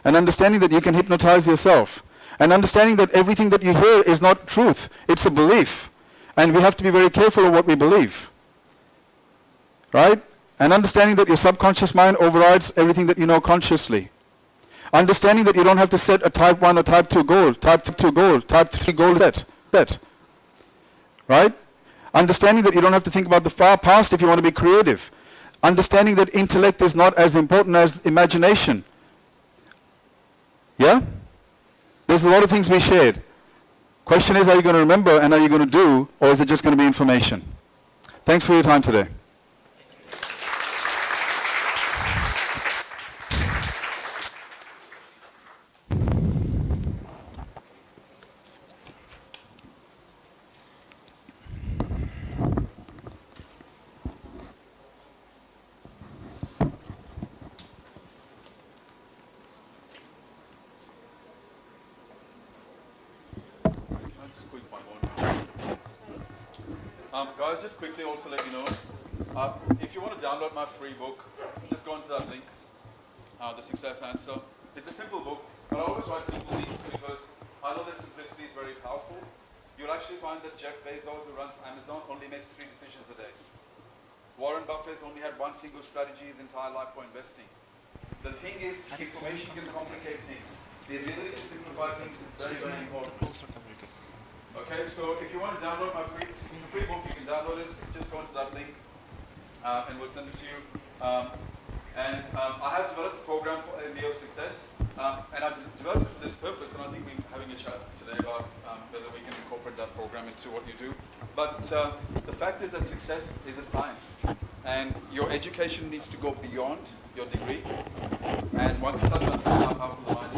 an understanding that you can hypnotize yourself, an understanding that everything that you hear is not truth, it's a belief, and we have to be very careful of what we believe, right? An understanding that your subconscious mind overrides everything that you know consciously. Understanding that you don't have to set a type 1 or type 2 goal, type 2 goal, type 3 goal set. Right? Understanding that you don't have to think about the far past if you want to be creative. Understanding that intellect is not as important as imagination. Yeah? There's a lot of things we shared. Question is, are you going to remember and are you going to do, or is it just going to be information? Thanks for your time today. squeak one more. Guys, just quickly also let you know, if you want to download my free book, just go into that link, The Success Answer. It's a simple book, but I always write simple things because I know that simplicity is very powerful. You'll actually find that Jeff Bezos, who runs Amazon, only makes 3 decisions a day. Warren Buffett only had one single strategy his entire life for investing. The thing is, information can complicate things. The ability to simplify things is very, very important. Okay, so if you want to download my free, it's a free book, you can download it, just go into that link, and we'll send it to you. I have developed a program for MBO Success, and I've developed it for this purpose, and I think we're having a chat today about whether we can incorporate that program into what you do. But the fact is that success is a science, and your education needs to go beyond your degree, and once you start to understand how powerful the mind